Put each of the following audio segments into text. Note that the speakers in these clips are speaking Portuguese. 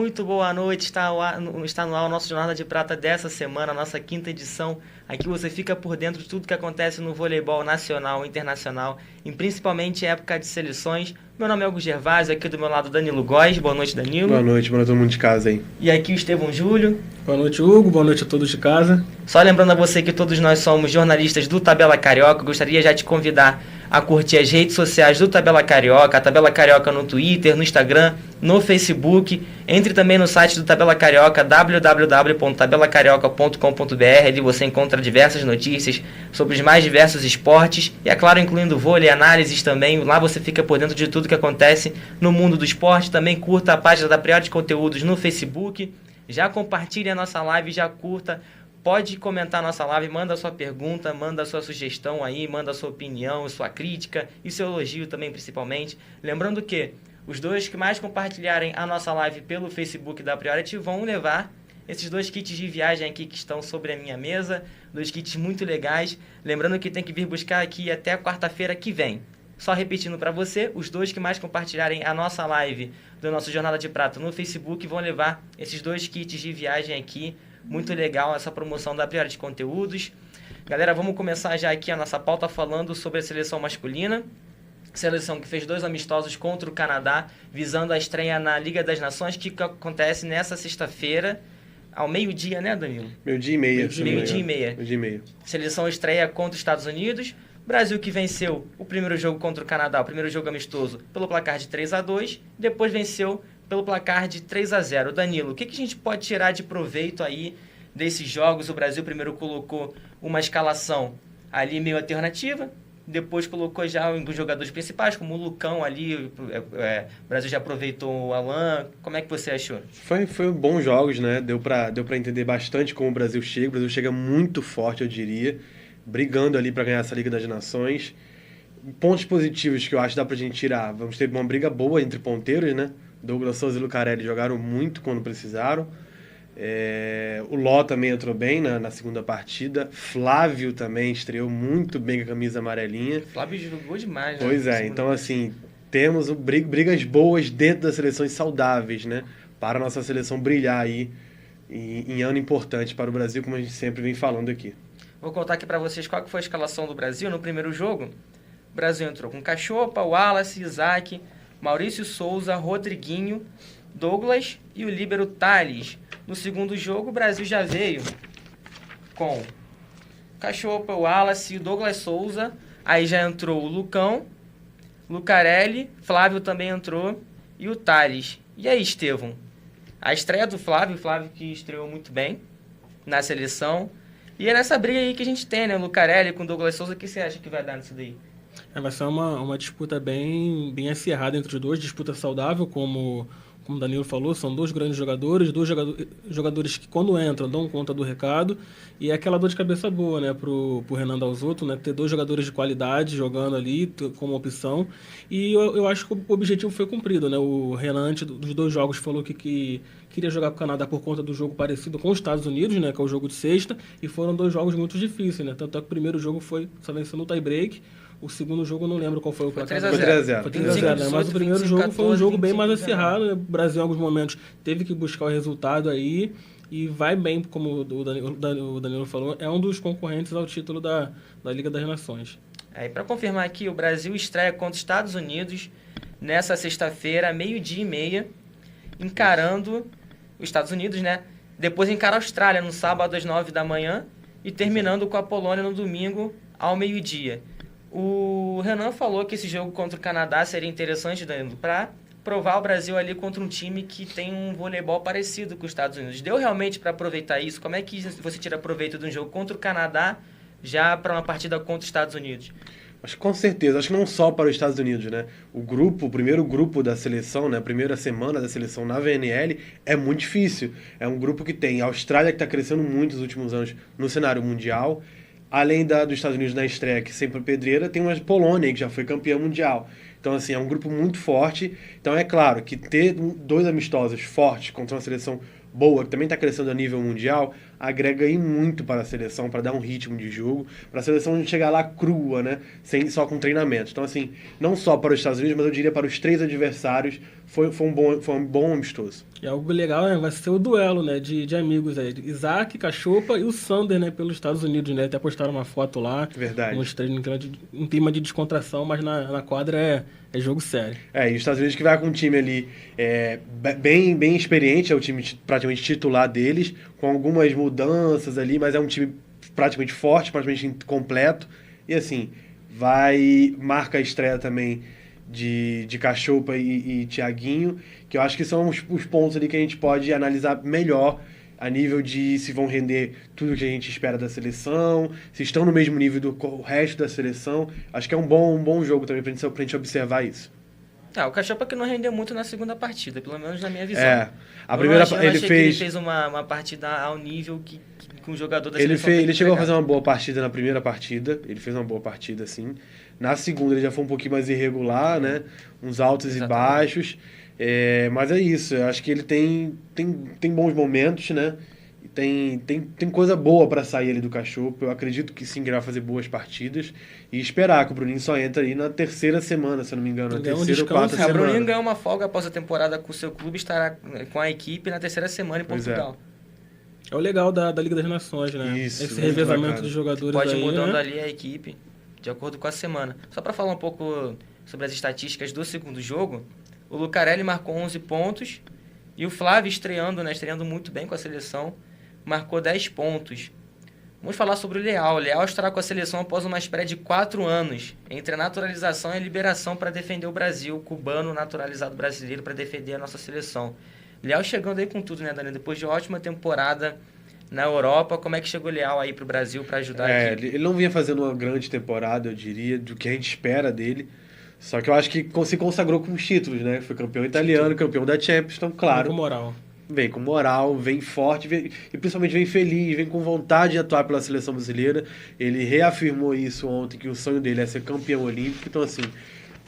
muito boa noite. Está no ar o nosso Jornada de Prata dessa semana, a nossa quinta edição. Aqui você fica por dentro de tudo que acontece no voleibol nacional e internacional, e principalmente época de seleções. Meu nome é Hugo Gervásio, aqui do meu lado Danilo Góes. Boa noite, Danilo. Boa noite todo mundo de casa aí. E aqui o Estevão Júlio. Boa noite, Hugo. Boa noite a todos de casa. Só lembrando a você que todos nós somos jornalistas do Tabela Carioca. Gostaria já de convidar a curtir as redes sociais do Tabela Carioca, a Tabela Carioca no Twitter, no Instagram, no Facebook. Entre também no site do Tabela Carioca, www.tabelacarioca.com.br. Ali você encontra diversas notícias sobre os mais diversos esportes e, é claro, incluindo vôlei, análises também. Lá você fica por dentro de tudo que acontece no mundo do esporte. Também curta a página da Priori de Conteúdos no Facebook. Já compartilhe a nossa live, já curta. Pode comentar a nossa live, manda a sua pergunta, manda a sua sugestão aí, manda a sua opinião, sua crítica e seu elogio também, principalmente. Lembrando que os dois que mais compartilharem a nossa live pelo Facebook da Priority vão levar esses 2 kits de viagem aqui que estão sobre a minha mesa, 2 kits muito legais. Lembrando que tem que vir buscar aqui até quarta-feira que vem. Só repetindo para você, os 2 que mais compartilharem a nossa live do nosso Jornada de Prata no Facebook vão levar esses 2 kits de viagem aqui. Muito legal essa promoção da Priori de Conteúdos. Galera, vamos começar já aqui a nossa pauta falando sobre a seleção masculina. Seleção que fez 2 amistosos contra o Canadá, visando a estreia na Liga das Nações, que acontece nessa sexta-feira, ao meio-dia, né, Danilo? Meio-dia e meia. Meio-dia e meia. Meio-dia e meia. Seleção estreia contra os Estados Unidos. Brasil que venceu o primeiro jogo contra o Canadá, o primeiro jogo amistoso, pelo placar de 3-2. Depois venceu pelo placar de 3-0. Danilo, o que a gente pode tirar de proveito aí desses jogos? O Brasil primeiro colocou uma escalação ali meio alternativa, depois colocou já alguns jogadores principais, como o Lucão ali, o Brasil já aproveitou o Alan. Como é que você achou? Foi bons jogos, né? Deu pra entender bastante como o Brasil chega. O Brasil chega muito forte, eu diria, brigando ali para ganhar essa Liga das Nações. Pontos positivos que eu acho que dá pra gente tirar. Vamos ter uma briga boa entre ponteiros, né? Douglas Souza e Lucarelli jogaram muito quando precisaram. O Ló também entrou bem na segunda partida. Flávio também estreou muito bem com a camisa amarelinha. Flávio jogou demais, né? Pois é, então assim, temos brigas boas dentro das seleções saudáveis, né? Para a nossa seleção brilhar aí em ano importante para o Brasil, como a gente sempre vem falando aqui. Vou contar aqui para vocês qual que foi a escalação do Brasil no primeiro jogo. O Brasil entrou com Cachopa, Wallace, Isaac, Maurício Souza, Rodriguinho, Douglas e o líbero Thales. No segundo jogo, o Brasil já veio com Cachopa, Wallace, Douglas Souza. Aí já entrou o Lucão, Lucarelli, Flávio também entrou e o Thales. E aí, Estevão? A estreia do Flávio que estreou muito bem na seleção. E é nessa briga aí que a gente tem, né? O Lucarelli com o Douglas Souza. O que você acha que vai dar nisso daí? Vai ser uma disputa bem acirrada entre os dois, disputa saudável, como o Danilo falou, são 2 grandes jogadores, jogadores que quando entram dão conta do recado, e é aquela dor de cabeça boa, né, pro Renan Dalzotto, né, ter 2 jogadores de qualidade jogando ali como opção, e eu acho que o objetivo foi cumprido, né, o Renan antes dos 2 jogos falou que queria jogar com o Canadá por conta do jogo parecido com os Estados Unidos, né, que é o jogo de sexta, e foram 2 jogos muito difíceis, né, tanto é que o primeiro jogo foi só vencendo no tie-break. O segundo jogo eu não lembro qual foi o placar. Foi 3-0. Foi 3-0, né? Mas o primeiro jogo foi um jogo bem mais acirrado. Né? O Brasil, em alguns momentos, teve que buscar o resultado aí e vai bem, como o Danilo falou, é um dos concorrentes ao título da Liga das Nações. E para confirmar aqui, o Brasil estreia contra os Estados Unidos nessa sexta-feira, meio-dia e meia, encarando os Estados Unidos, né? Depois encara a Austrália no sábado às 9 da manhã e terminando com a Polônia no domingo ao meio-dia. O Renan falou que esse jogo contra o Canadá seria interessante, Danilo, para provar o Brasil ali contra um time que tem um voleibol parecido com os Estados Unidos. Deu realmente para aproveitar isso? Como é que você tira proveito de um jogo contra o Canadá já para uma partida contra os Estados Unidos? Acho que com certeza, acho que não só para os Estados Unidos, né? O primeiro grupo da seleção, né? A primeira semana da seleção na VNL é muito difícil. É um grupo que tem a Austrália, que está crescendo muito nos últimos anos no cenário mundial. Além dos Estados Unidos na estreia, que sempre é pedreira, tem uma Polônia, que já foi campeã mundial. Então, assim, é um grupo muito forte. Então, é claro que ter 2 amistosos fortes contra uma seleção boa, que também está crescendo a nível mundial, agrega aí muito para a seleção, para dar um ritmo de jogo, para a seleção não chegar lá crua, né? Só com treinamento. Então, assim, não só para os Estados Unidos, mas eu diria para os 3 adversários, foi um bom amistoso. E algo legal, né? Vai ser o duelo, né? De amigos aí. Isaac, Cachopa e o Sander, né? Pelos Estados Unidos, né? Até postaram uma foto lá. Verdade. Mostrando um clima de descontração, mas na quadra é jogo sério. E os Estados Unidos que vai com um time ali bem experiente, é o time praticamente titular deles, com algumas mudanças ali, mas é um time praticamente forte, praticamente completo. E assim, marca a estreia também de Cachopa e Thiaguinho, que eu acho que são os pontos ali que a gente pode analisar melhor a nível de se vão render tudo que a gente espera da seleção, se estão no mesmo nível do resto da seleção. Acho que é um bom jogo também pra gente observar isso. O Cachopa que não rendeu muito na segunda partida, pelo menos na minha visão. A primeira ele fez uma partida ao nível que um jogador da seleção ele chegou a fazer uma boa partida na primeira partida, ele fez uma boa partida, sim. Na segunda ele já foi um pouquinho mais irregular, né? Uns altos e baixos. Mas é isso, eu acho que ele tem bons momentos, né? Tem coisa boa para sair ali do Cachopa. Eu acredito que sim, que ele vai fazer boas partidas. E esperar que o Bruninho só entra aí na terceira semana, se eu não me engano. Na terceira ou quarta semana. O Bruninho ganhou uma folga após a temporada com o seu clube, estará com a equipe na terceira semana em Portugal. É o legal da Liga das Nações, né? Isso, esse revezamento de jogadores pode ir aí, mudando né? ali a equipe de acordo com a semana. Só para falar um pouco sobre as estatísticas do segundo jogo, o Lucarelli marcou 11 pontos e o Flávio estreando muito bem com a seleção, marcou 10 pontos. Vamos falar sobre o Leal. O Leal estará com a seleção após uma espera de 4 anos, entre a naturalização e a liberação para defender o Brasil, cubano naturalizado brasileiro para defender a nossa seleção. Leal chegando aí com tudo, né, Dani? Depois de ótima temporada na Europa, como é que chegou o Leal aí pro Brasil para ajudar aqui? Ele não vinha fazendo uma grande temporada, eu diria, do que a gente espera dele. Só que eu acho que se consagrou com os títulos, né? Foi campeão italiano, campeão da Champions, então, claro. Vem com moral, vem forte, e principalmente vem feliz, vem com vontade de atuar pela seleção brasileira. Ele reafirmou isso ontem, que o sonho dele é ser campeão olímpico. Então, assim,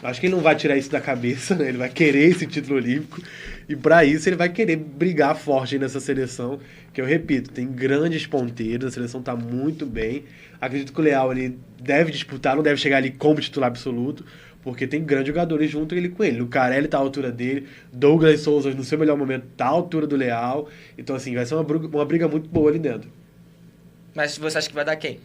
acho que ele não vai tirar isso da cabeça, né? Ele vai querer esse título olímpico. E para isso ele vai querer brigar forte nessa seleção, que eu repito, tem grandes ponteiros, a seleção está muito bem. Acredito que o Leal ele deve disputar, não deve chegar ali como titular absoluto, porque tem grandes jogadores junto com ele. O Lucarelli tá à altura dele, Douglas Souza no seu melhor momento tá à altura do Leal. Então, assim, vai ser uma briga muito boa ali dentro. Mas você acha que vai dar quem?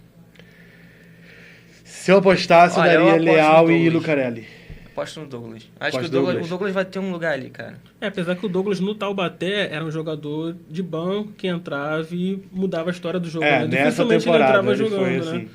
Se eu apostasse, eu daria Leal e Lucarelli. Aposto no Douglas. Acho que o Douglas vai ter um lugar ali, cara. Apesar que o Douglas no Taubaté era um jogador de banco que entrava e mudava a história do jogo. Nessa temporada ele foi assim.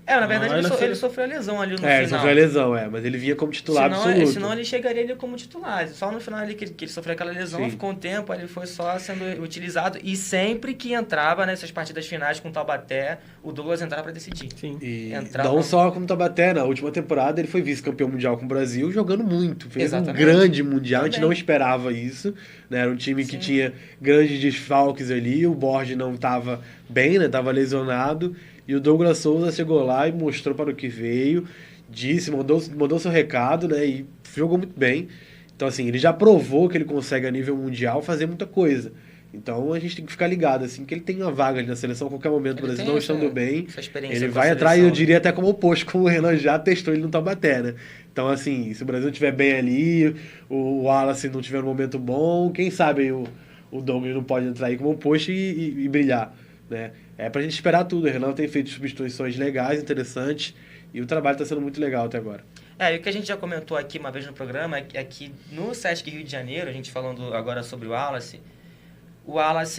Na verdade ele sofreu a lesão ali no final. Ele sofreu a lesão, mas ele vinha como titular absoluto. Senão ele chegaria ali como titular. Só no final ali que ele sofreu aquela lesão, ficou um tempo, ele foi só sendo utilizado. E sempre que entrava nessas partidas finais com o Taubaté, o Douglas entrava para decidir. Sim. E não só com o Taubaté, na última temporada ele foi vice-campeão mundial com o Brasil, jogando muito. Fez um grande mundial, a gente não esperava isso. Né? Era um time que tinha grandes desfalques ali, o Borges não estava bem, né? Estava lesionado. E o Douglas Souza chegou lá e mostrou para o que veio, mandou seu recado, né? E jogou muito bem. Então, assim, ele já provou que ele consegue, a nível mundial, fazer muita coisa. Então, a gente tem que ficar ligado, assim, que ele tem uma vaga ali na seleção a qualquer momento. O Brasil não estando bem, ele vai atrás, eu diria até como oposto, como o Renan já testou ele no Taubaté, né? Então, assim, se o Brasil estiver bem ali, o Wallace não tiver um momento bom, quem sabe o Douglas não pode entrar aí como oposto e brilhar, né? É pra gente esperar tudo. O Renan tem feito substituições legais, interessantes, e o trabalho está sendo muito legal até agora. E o que a gente já comentou aqui uma vez no programa é que no Sesc Rio de Janeiro, a gente falando agora sobre o Wallace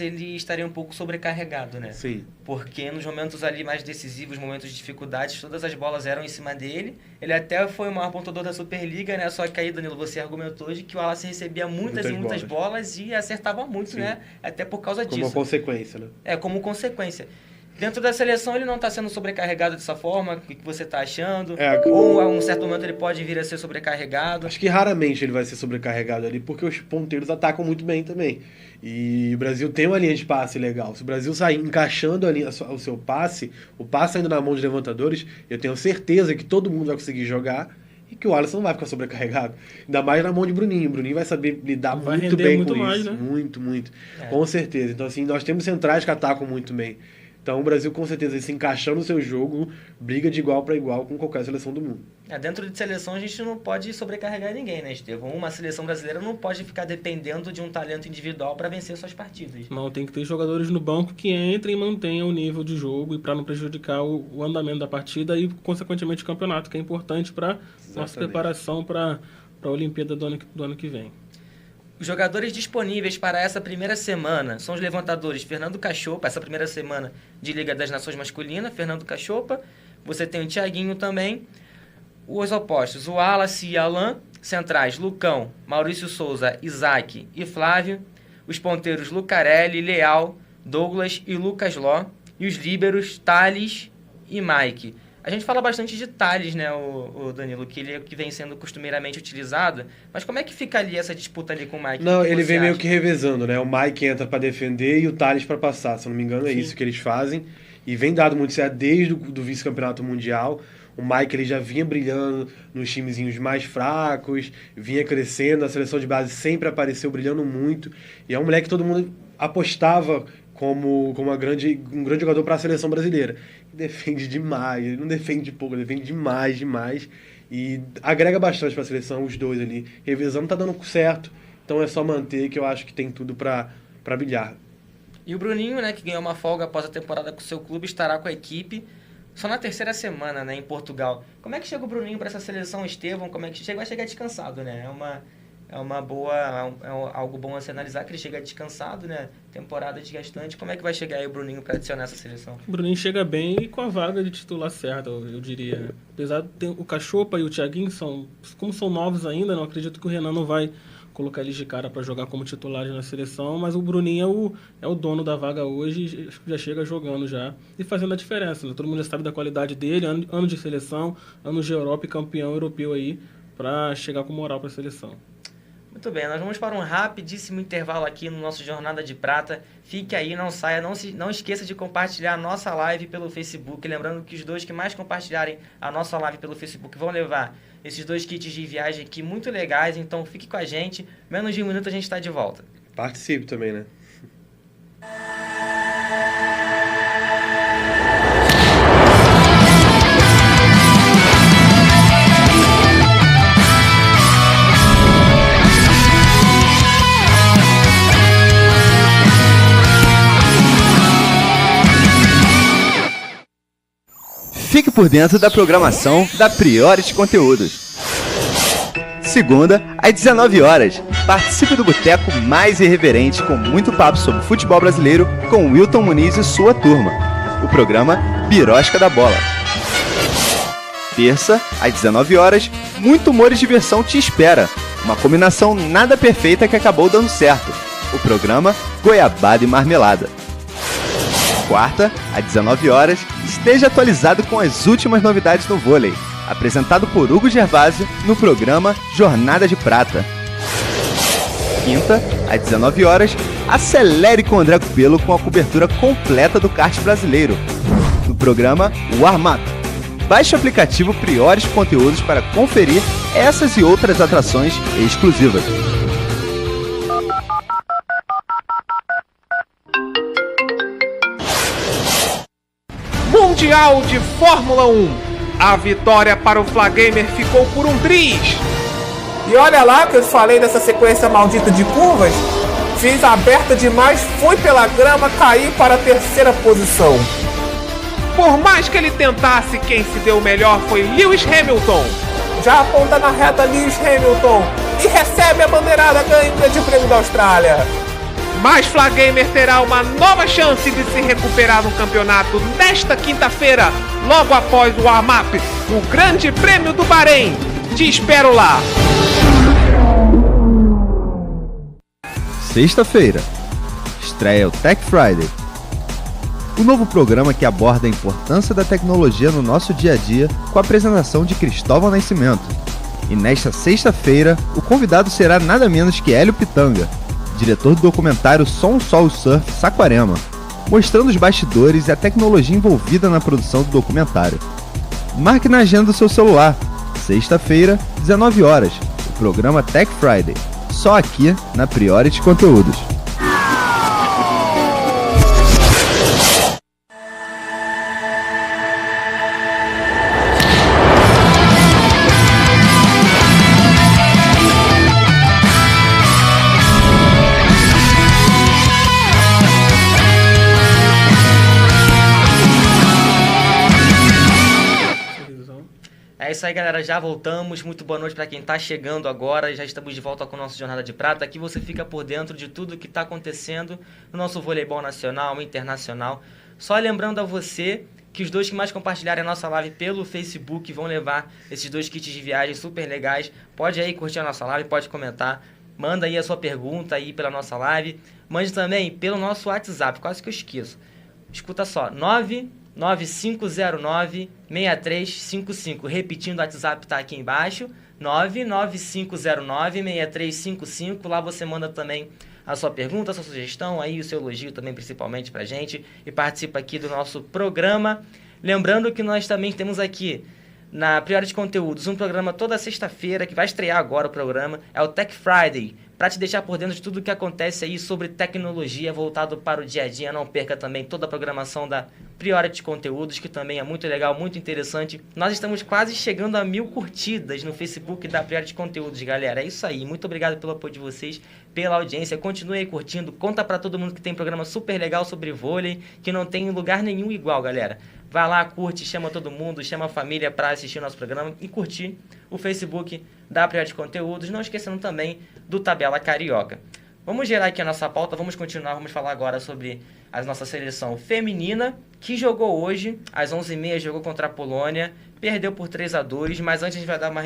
ele estaria um pouco sobrecarregado, né? Sim. Porque nos momentos ali mais decisivos, momentos de dificuldades, todas as bolas eram em cima dele. Ele até foi o maior pontuador da Superliga, né? Só que aí, Danilo, você argumentou de que o Wallace recebia muitas bolas e acertava muito, sim, né? Até por causa disso. Como consequência, né? Como consequência. Dentro da seleção ele não está sendo sobrecarregado dessa forma, o que você está achando? Ou a um certo momento ele pode vir a ser sobrecarregado? Acho que raramente ele vai ser sobrecarregado ali, porque os ponteiros atacam muito bem também. E o Brasil tem uma linha de passe legal. Se o Brasil sair encaixando ali o seu passe, o passe saindo na mão de levantadores, eu tenho certeza que todo mundo vai conseguir jogar. e que o Alisson não vai ficar sobrecarregado. Ainda mais na mão de Bruninho. O Bruninho vai saber lidar muito bem com isso. Né? Muito. Com certeza. Então, assim, nós temos centrais que atacam muito bem. Então, o Brasil, com certeza, se encaixando no seu jogo, briga de igual para igual com qualquer seleção do mundo. Dentro de seleção, a gente não pode sobrecarregar ninguém, né, Estevão? Uma seleção brasileira não pode ficar dependendo de um talento individual para vencer suas partidas. Não, tem que ter jogadores no banco que entrem e mantenham o nível de jogo e para não prejudicar o andamento da partida e, consequentemente, o campeonato, que é importante para nossa preparação para a Olimpíada do ano que vem. Os jogadores disponíveis para essa primeira semana são os levantadores Fernando Cachopa, essa primeira semana de Liga das Nações Masculina, Fernando Cachopa. Você tem o Thiaguinho também. Os opostos, o Wallace e Alain. Centrais, Lucão, Maurício Souza, Isaac e Flávio. Os ponteiros, Lucarelli, Leal, Douglas e Lucas Ló. E os líberos, Thales e Mike. A gente fala bastante de Thales, né, o Danilo, que ele é o que vem sendo costumeiramente utilizado. Mas como é que fica ali essa disputa ali com o Mike? Não, ele vem meio que revezando, né? O Mike entra para defender e o Thales para passar. Se eu não me engano, é isso que eles fazem. E vem dado muito certo desde o vice-campeonato mundial. O Mike ele já vinha brilhando nos timezinhos mais fracos, vinha crescendo, a seleção de base sempre apareceu brilhando muito. E é um moleque que todo mundo apostava como um grande jogador para a seleção brasileira. Defende demais, ele não defende pouco, ele defende demais. E agrega bastante para a seleção, os dois ali. Revezando tá dando certo, então é só manter que eu acho que tem tudo para brilhar. E o Bruninho, né, que ganhou uma folga após a temporada com o seu clube, estará com a equipe só na terceira semana, né, em Portugal. Como é que chega o Bruninho para essa seleção, Estevão? Como é que chega? Vai chegar descansado, né? Algo bom a se analisar, que ele chega descansado, né? Temporada desgastante. Como é que vai chegar aí o Bruninho para adicionar essa seleção? O Bruninho chega bem e com a vaga de titular certa, eu diria. Apesar de ter o Cachopa e o Thiaguinho, como são novos ainda, não acredito que o Renan não vai colocar eles de cara para jogar como titulares na seleção, mas o Bruninho é o dono da vaga hoje, já chega jogando já e fazendo a diferença, né? Todo mundo já sabe da qualidade dele, ano de seleção, anos de Europa e campeão europeu aí, para chegar com moral para a seleção. Muito bem, nós vamos para um rapidíssimo intervalo aqui no nosso Jornada de Prata. Fique aí, não saia, não esqueça de compartilhar a nossa live pelo Facebook. Lembrando que os dois que mais compartilharem a nossa live pelo Facebook vão levar esses 2 kits de viagem aqui muito legais. Então fique com a gente, menos de 1 minuto a gente está de volta. Participe também, né? Fique por dentro da programação da Priority Conteúdos. Segunda, às 19 horas, participe do boteco mais irreverente com muito papo sobre futebol brasileiro com Wilton Muniz e sua turma. O programa Birosca da Bola. Terça, às 19 horas, muito humor e diversão te espera. Uma combinação nada perfeita que acabou dando certo. O programa Goiabada e Marmelada. Quarta, às 19 horas, esteja atualizado com as últimas novidades no vôlei. Apresentado por Hugo Gervásio no programa Jornada de Prata. Quinta, às 19 horas, acelere com o André Cupelo com a cobertura completa do kart brasileiro. No programa Warm Up. Baixe o aplicativo Priority Conteúdos para conferir essas e outras atrações exclusivas. Mundial de Fórmula 1. A vitória para o Flagamer ficou por um triz. E olha lá que eu falei dessa sequência maldita de curvas. Fiz aberta demais, fui pela grama, caí para a terceira posição. Por mais que ele tentasse, quem se deu melhor foi Lewis Hamilton. Já aponta na reta Lewis Hamilton e recebe a bandeirada, ganha o Grande Prêmio da Austrália. Mas Flagamer terá uma nova chance de se recuperar no campeonato nesta quinta-feira, logo após o warm-up, o Grande Prêmio do Bahrein. Te espero lá! Sexta-feira, estreia o Tech Friday. O novo programa que aborda a importância da tecnologia no nosso dia a dia com a apresentação de Cristóvão Nascimento. E nesta sexta-feira, o convidado será nada menos que Hélio Pitanga, diretor do documentário Som, Sol, Surf, Saquarema, mostrando os bastidores e a tecnologia envolvida na produção do documentário. Marque na agenda do seu celular, sexta-feira, 19 horas, o programa Tech Friday, só aqui na Priority Conteúdos. É isso aí, galera, já voltamos. Muito boa noite para quem está chegando agora. Já estamos de volta com o nosso Jornada de Prata. Aqui você fica por dentro de tudo que está acontecendo no nosso voleibol nacional, internacional. Só lembrando a você que os 2 que mais compartilharem a nossa live pelo Facebook vão levar esses 2 kits de viagem super legais. Pode aí curtir a nossa live, pode comentar. Manda aí a sua pergunta aí pela nossa live. Mande também pelo nosso WhatsApp, quase que eu esqueço. Escuta só, 99509-6355. Repetindo, o WhatsApp está aqui embaixo. 99509-6355. Lá você manda também a sua pergunta, a sua sugestão, aí o seu elogio também, principalmente pra gente. E participa aqui do nosso programa. Lembrando que nós também temos aqui na Priority Conteúdos um programa toda sexta-feira, que vai estrear agora o programa. É o Tech Friday, para te deixar por dentro de tudo que acontece aí sobre tecnologia voltado para o dia a dia. Não perca também toda a programação da Priority Conteúdos, que também é muito legal, muito interessante. Nós estamos quase chegando a 1000 curtidas no Facebook da Priority Conteúdos, galera. É isso aí. Muito obrigado pelo apoio de vocês, pela audiência. Continue aí curtindo. Conta para todo mundo que tem programa super legal sobre vôlei, que não tem lugar nenhum igual, galera. Vai lá, curte, chama todo mundo, chama a família para assistir o nosso programa e curtir o Facebook da Priority Conteúdos. Não esquecendo também do Tabela Carioca. Vamos gerar aqui a nossa pauta, vamos continuar, vamos falar agora sobre a nossa seleção feminina, que jogou hoje, às 11h30, jogou contra a Polônia, perdeu por 3-2, mas antes a gente vai dar uma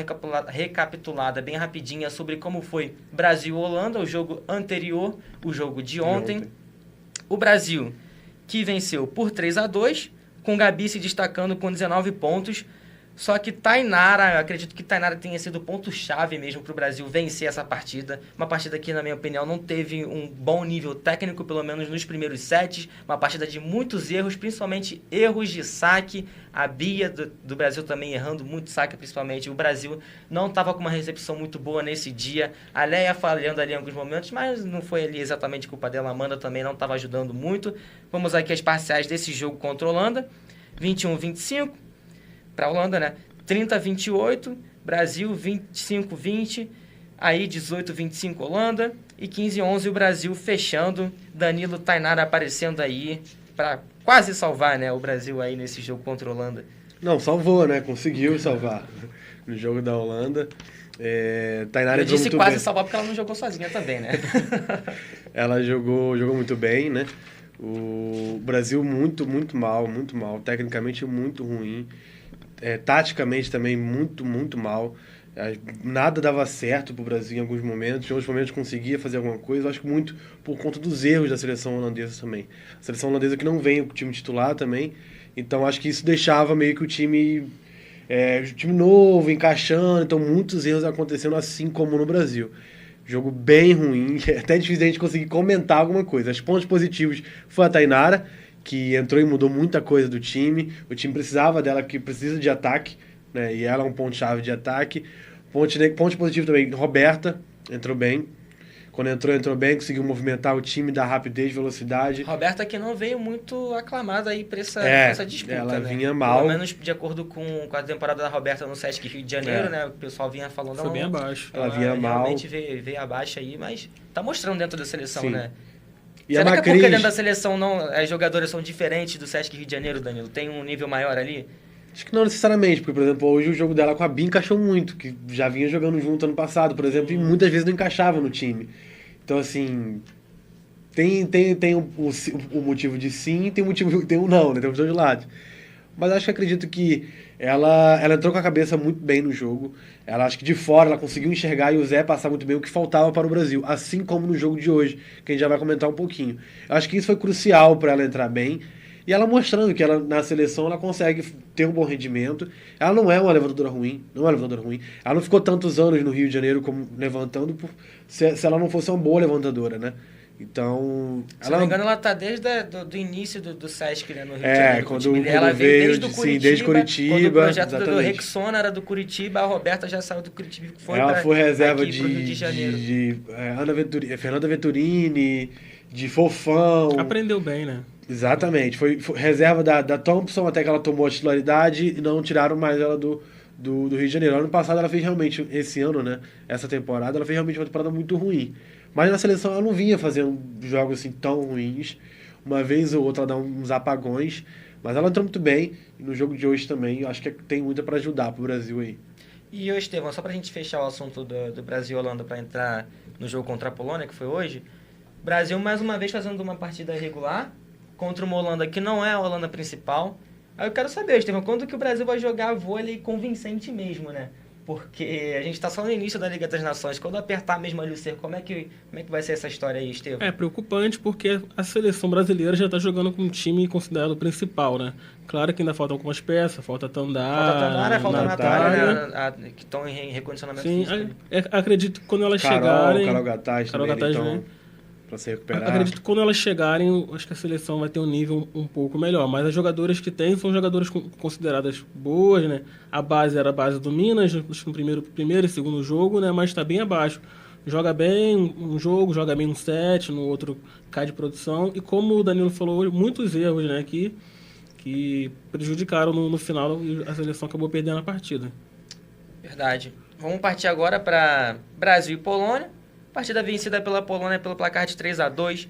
recapitulada bem rapidinha sobre como foi Brasil-Holanda, o jogo anterior, o jogo de ontem. O Brasil, que venceu por 3-2, com Gabi se destacando com 19 pontos. Só que Tainara, acredito que Tainara tenha sido o ponto-chave mesmo para o Brasil vencer essa partida. Uma partida que, na minha opinião, não teve um bom nível técnico, pelo menos nos primeiros sets. Uma partida de muitos erros, principalmente erros de saque. A Bia do Brasil também errando muito saque, principalmente. O Brasil não estava com uma recepção muito boa nesse dia. A Leia falhando ali em alguns momentos, mas não foi ali exatamente culpa dela. A Amanda também não estava ajudando muito. Vamos aqui às parciais desse jogo contra a Holanda. 21-25. Para a Holanda, né? 30-28, Brasil 25-20, aí 18-25 Holanda e 15-11 o Brasil fechando. Danilo, Tainara aparecendo aí para quase salvar, né, o Brasil aí nesse jogo contra a Holanda. Não, salvou, né? Conseguiu salvar no jogo da Holanda. Tainara eu disse muito quase bem. salvar porque ela não jogou sozinha também, né? Ela jogou muito bem, né? O Brasil muito mal, tecnicamente muito ruim. Taticamente também muito mal. Nada dava certo pro Brasil em alguns momentos. Em outros momentos conseguia fazer alguma coisa. Eu acho que muito por conta dos erros da seleção holandesa também. A seleção holandesa que não vem o time titular também. Então acho que isso deixava meio que o time novo, encaixando. Então muitos erros acontecendo assim como no Brasil. Jogo bem ruim. É até difícil a gente conseguir comentar alguma coisa. Os pontos positivos foi a Tainara, que entrou e mudou muita coisa do time. O time precisava dela, que precisa de ataque, né? E ela é um ponto-chave de ataque. Ponto positivo também, Roberta entrou bem. Quando entrou bem, conseguiu movimentar o time, dar rapidez, velocidade. Roberta que não veio muito aclamada aí pra essa disputa, ela né? vinha mal. Pelo menos de acordo com a temporada da Roberta no Sesc Rio de Janeiro, né? O pessoal vinha falando... Foi bem abaixo. Ela vinha mal. Realmente veio abaixo aí, mas tá mostrando dentro da seleção, Sim. né? E será a que Macris... é porque dentro da seleção as jogadoras são diferentes do Sesc Rio de Janeiro, Danilo? Tem um nível maior ali? Acho que não necessariamente, porque, por exemplo, hoje o jogo dela com a Bia encaixou muito, que já vinha jogando junto ano passado, por exemplo, e muitas vezes não encaixava no time. Então, assim, tem o motivo de sim, tem um não, né? Tem os dois lados. Mas acredito que ela entrou com a cabeça muito bem no jogo. Ela, acho que de fora, ela conseguiu enxergar e o Zé passar muito bem o que faltava para o Brasil, assim como no jogo de hoje, que a gente já vai comentar um pouquinho. Eu acho que isso foi crucial para ela entrar bem. E ela mostrando que ela, na seleção ela consegue ter um bom rendimento. Ela não é uma levantadora ruim. Ela não ficou tantos anos no Rio de Janeiro como levantando se ela não fosse uma boa levantadora, né? Então, Se não me engano, ela tá desde do início do Sesc, né, no Rio de É, Janeiro. quando Ela veio veio desde Curitiba. Quando o projeto do Rexona era do Curitiba, a Roberta já saiu do Curitiba e ela foi reserva aqui pro Rio de Janeiro. Fernanda Venturini, de Fofão. Aprendeu bem, né? Exatamente. Foi reserva da Thompson até que ela tomou a titularidade e não tiraram mais ela do Rio de Janeiro. Ano passado ela fez realmente, esse ano, né? Essa temporada, ela fez realmente uma temporada muito ruim. Mas na seleção ela não vinha fazendo jogos assim tão ruins. Uma vez ou outra ela dá uns apagões. Mas ela entrou muito bem. E no jogo de hoje também, eu acho que tem muito para ajudar pro Brasil aí. E, Estevão, só pra gente fechar o assunto do Brasil e Holanda para entrar no jogo contra a Polônia, que foi hoje. Brasil mais uma vez fazendo uma partida regular contra uma Holanda que não é a Holanda principal. Aí eu quero saber, Estevão, quando que o Brasil vai jogar vôlei convincente mesmo, né? Porque a gente está só no início da Liga das Nações. Quando apertar mesmo ali o cerco, como é que vai ser essa história aí, Estevão? É preocupante porque a seleção brasileira já está jogando com um time considerado principal, né? Claro que ainda faltam algumas peças, falta Tandara, falta Natália, que estão em recondicionamento físico. Acredito que quando elas chegarem... Carol Gataz também, então, para se recuperar. Acredito que quando elas chegarem, acho que a seleção vai ter um nível um pouco melhor. Mas as jogadoras que tem são jogadoras consideradas boas, né? A base era a base do Minas, no primeiro e segundo jogo, né? Mas está bem abaixo. Joga bem um jogo, joga bem um set, no outro cai de produção. E como o Danilo falou, muitos erros, né? Que prejudicaram no final e a seleção acabou perdendo a partida. Verdade. Vamos partir agora para Brasil e Polônia. Partida vencida pela Polônia pelo placar de 3-2,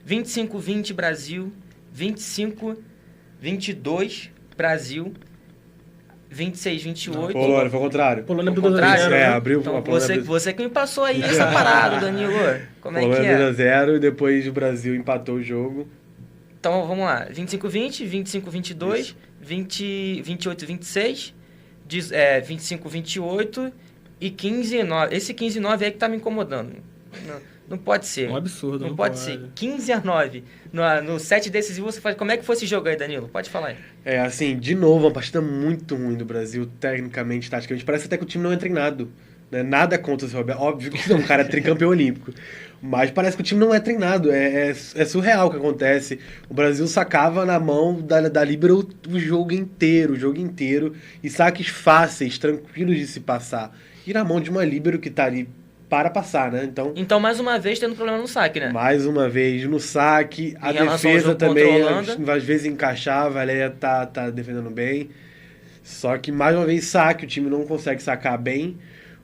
25-20 Brasil, 25-22 Brasil, 26-28. Polônia, foi o contrário. Polônia Foi o contrário? Abriu Então, a Polônia. você que me passou aí essa parada, Danilo. Como é que é? Polônia 2-0 e depois o Brasil empatou o jogo. Então vamos lá, 25-20, 25-22, 28-26, 25-28 e 15-9. Esse 15-9 aí que tá me incomodando. Não pode ser. Um absurdo. Não pode ser. 15-9. No set decisivo você faz. Como é que foi esse jogo aí, Danilo? Pode falar aí. Assim, de novo, uma partida muito ruim do Brasil, tecnicamente, taticamente. Parece até que o time não é treinado. Né? Nada contra o Roberto. Óbvio que não, o cara é tricampeão olímpico. Mas parece que o time não é treinado. É surreal o que acontece. O Brasil sacava na mão da líbero o jogo inteiro. E saques fáceis, tranquilos de se passar. E na mão de uma líbero que tá ali para passar, né? Então, mais uma vez, tendo problema no saque, né? Mais uma vez no saque. A defesa também, às vezes encaixava, ela tá defendendo bem. Só que, mais uma vez, saque. O time não consegue sacar bem.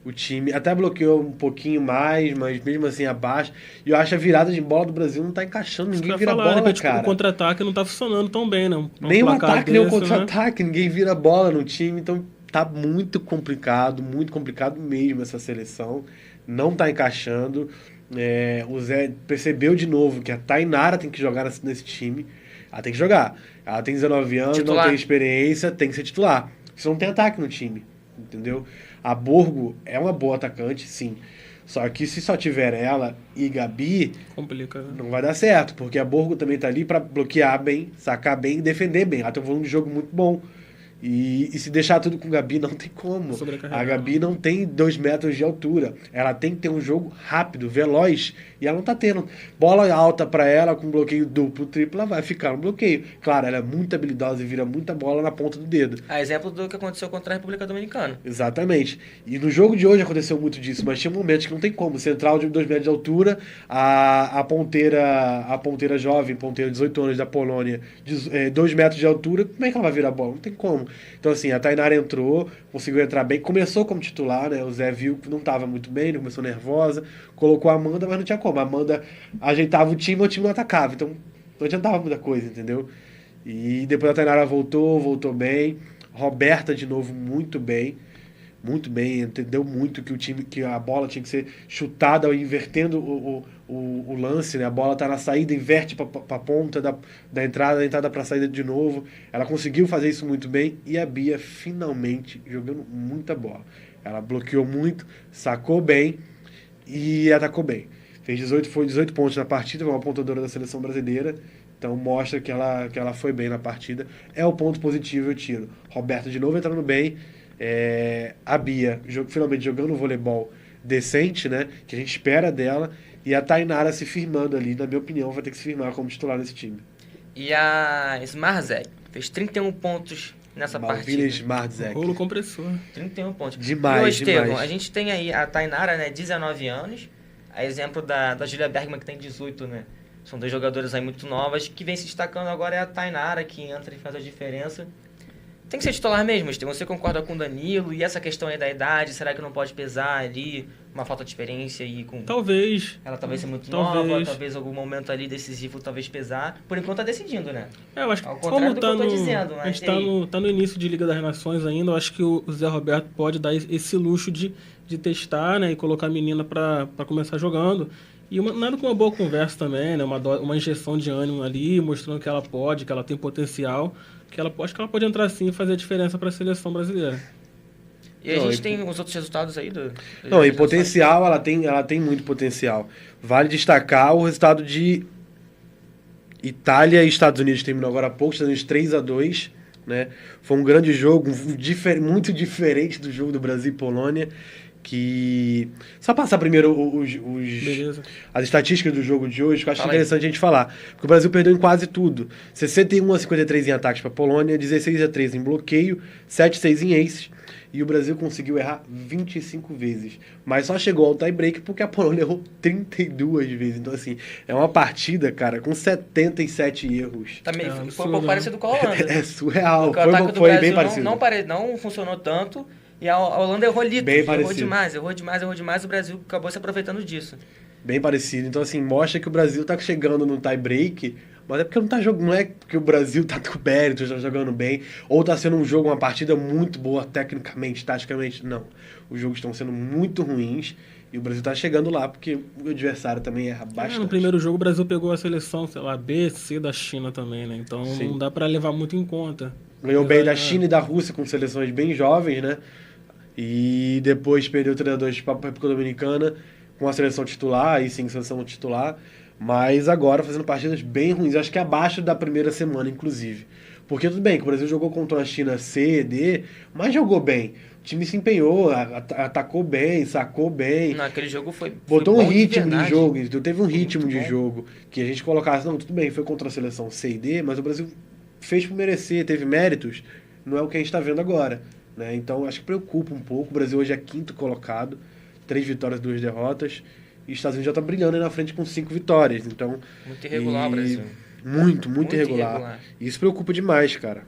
O time até bloqueou um pouquinho mais, mas mesmo assim abaixo. E eu acho a virada de bola do Brasil não tá encaixando. Ninguém vira bola, cara. O contra-ataque não tá funcionando tão bem, não. Nem o ataque, nem o contra-ataque. Né? Ninguém vira bola no time. Então, tá muito complicado mesmo essa seleção. Não tá encaixando. O Zé percebeu de novo que a Tainara tem que jogar nesse time. Ela tem que jogar. Ela tem 19 anos, titular. Não tem experiência, tem que ser titular. Você não tem ataque no time, entendeu? A Borgo é uma boa atacante, sim. Só que se só tiver ela e Gabi, complica, né? Não vai dar certo. Porque a Borgo também tá ali pra bloquear bem, sacar bem e defender bem. Ela tem um volume de jogo muito bom. E se deixar tudo com a Gabi, não tem como. A Gabi não tem 2 metros de altura. Ela tem que ter um jogo rápido, veloz. E ela não tá tendo. Bola alta pra ela, com bloqueio duplo, triplo, ela vai ficar no bloqueio. Claro, ela é muito habilidosa e vira muita bola na ponta do dedo. A exemplo do que aconteceu contra a República Dominicana. Exatamente. E no jogo de hoje aconteceu muito disso, mas tinha momentos que não tem como. Central de 2 metros de altura, a ponteira jovem, ponteira de 18 anos da Polônia, 2 metros de altura, como é que ela vai virar bola? Não tem como. Então, assim, a Tainara entrou, conseguiu entrar bem, começou como titular, né? O Zé viu que não estava muito bem, ele começou nervosa, colocou a Amanda, mas não tinha como. A Amanda ajeitava o time não atacava, então não adiantava muita coisa, entendeu? E depois a Tainara voltou bem, Roberta de novo muito bem, entendeu muito que a bola tinha que ser chutada, invertendo o lance, né? A bola tá na saída, inverte pra ponta da entrada pra saída de novo. Ela conseguiu fazer isso muito bem e a Bia finalmente jogando muita bola. Ela bloqueou muito, sacou bem e atacou bem. Fez 18 pontos na partida, foi uma pontadora da seleção brasileira. Então mostra que ela foi bem na partida. É o ponto positivo, eu tiro. Roberta de novo entrando bem. A Bia finalmente jogando voleibol decente, né? Que a gente espera dela. E a Tainara se firmando ali, na minha opinião, vai ter que se firmar como titular nesse time. E a Smarzek fez 31 pontos nessa Malvina partida. Smarzek. Rolo compressor. 31 pontos. Demais, E o Estevão, demais. a gente tem aí a Tainara, né, 19 anos, a exemplo da Julia Bergman, que tem 18, né? São 2 jogadoras aí muito novas, que vem se destacando agora é a Tainara, que entra e faz a diferença. Tem que ser titular mesmo, Estevão. Você concorda com o Danilo? E essa questão aí da idade, será que não pode pesar ali uma falta de experiência aí com... Talvez. Ela talvez ser muito Talvez. nova, talvez algum momento ali decisivo talvez pesar. Por enquanto tá decidindo, né? Eu acho que Ao contrário como do tá que eu tô no, dizendo, a mas gente tá no início de Liga das Nações ainda, eu acho que o Zé Roberto pode dar esse luxo de testar, né, e colocar a menina para começar jogando. E nada com uma boa conversa também, né, uma injeção de ânimo ali, mostrando que ela pode, que ela tem potencial, acho que ela pode entrar sim e fazer a diferença para a seleção brasileira. E a gente tem os outros resultados aí do... Não, e potencial, ela tem muito potencial. Vale destacar o resultado de Itália e Estados Unidos, terminou agora há pouco, Estados Unidos 3-2, né? Foi um grande jogo, muito diferente do jogo do Brasil e Polônia, que... Só passar primeiro as estatísticas do jogo de hoje, que eu acho interessante a gente falar. Porque o Brasil perdeu em quase tudo. 61-53 em ataques para a Polônia, 16-3 em bloqueio, 7-6 em aces. E o Brasil conseguiu errar 25 vezes. Mas só chegou ao tie-break porque a Polônia errou 32 vezes. Então, assim, é uma partida, cara, com 77 erros. Também foi um pouco parecido com a Holanda. É surreal. Porque o ataque do Brasil bem parecido. Não funcionou tanto. E a Holanda errou litros. Bem errou parecido. demais. O Brasil acabou se aproveitando disso. Bem parecido. Então, assim, mostra que o Brasil tá chegando no tie-break, mas é porque não tá jogando, não é porque o Brasil tá coberto, tá jogando bem, ou tá sendo uma partida muito boa tecnicamente, taticamente. Não. Os jogos estão sendo muito ruins e o Brasil tá chegando lá porque o adversário também erra bastante. No primeiro jogo o Brasil pegou a seleção, sei lá, B, C da China também, né? Então Sim. não dá pra levar muito em conta. Ganhou bem da China e da Rússia com seleções bem jovens, né? E depois perdeu treinadores para a República Dominicana com a seleção titular, e sim, seleção titular. Mas agora fazendo partidas bem ruins, acho que abaixo da primeira semana, inclusive. Porque tudo bem que o Brasil jogou contra a China C, D, mas jogou bem. O time se empenhou, atacou bem, sacou bem. Naquele jogo foi botou um bom ritmo de jogo, verdade. teve um ritmo Muito de bom. jogo que a gente colocasse, não, tudo bem, foi contra a seleção C e D, mas o Brasil fez por merecer, teve méritos, não é o que a gente está vendo agora. Né? Então acho que preocupa um pouco. O Brasil hoje é 5º colocado, 3 vitórias, 2 derrotas. E os Estados Unidos já está brilhando aí na frente com 5 vitórias. Então, Muito irregular o Brasil. Muito irregular. E isso preocupa demais, cara.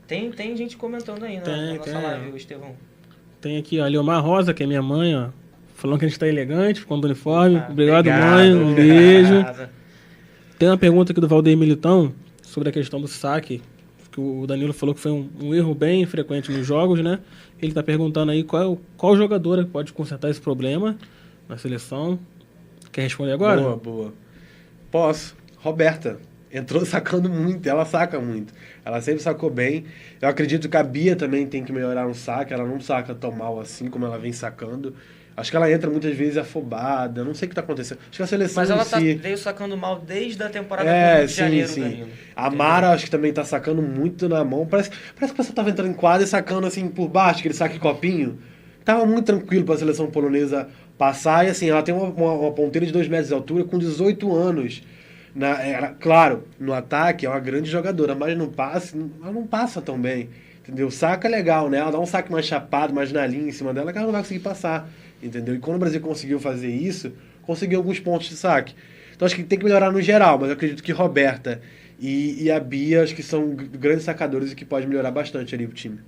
Tem gente comentando aí na nossa live, Estevão. Tem aqui, ó, a Leomar Rosa, que é minha mãe, ó, falando que a gente tá elegante, ficando do uniforme. Obrigado, mãe. Um beijo. Tem uma pergunta aqui do Valdeir Militão sobre a questão do saque, que o Danilo falou que foi um erro bem frequente nos jogos, né? Ele tá perguntando aí qual jogadora pode consertar esse problema na seleção. Quer responder agora? Boa. Posso. Roberta. Entrou sacando muito, ela saca muito. Ela sempre sacou bem. Eu acredito que a Bia também tem que melhorar no saque. Ela não saca tão mal assim como ela vem sacando. Acho que ela entra muitas vezes afobada. Não sei o que está acontecendo. Acho que a seleção Mas ela si... veio sacando mal desde a temporada do Rio de Janeiro, Danilo. A Mara acho que também tá sacando muito na mão. Parece que o pessoal tava entrando em quadra e sacando assim por baixo, aquele saque copinho. Tava muito tranquilo para a seleção polonesa passar. E assim, ela tem uma ponteira de 2 metros de altura com 18 anos. Claro, no ataque é uma grande jogadora, mas no passe, ela não passa tão bem. Entendeu? Saca é legal, né? Ela dá um saque mais chapado, mais na linha em cima dela, que ela não vai conseguir passar. Entendeu? E quando o Brasil conseguiu fazer isso, conseguiu alguns pontos de saque. Então acho que tem que melhorar no geral, mas eu acredito que Roberta e a Bia acho que são grandes sacadores e que pode melhorar bastante ali o time.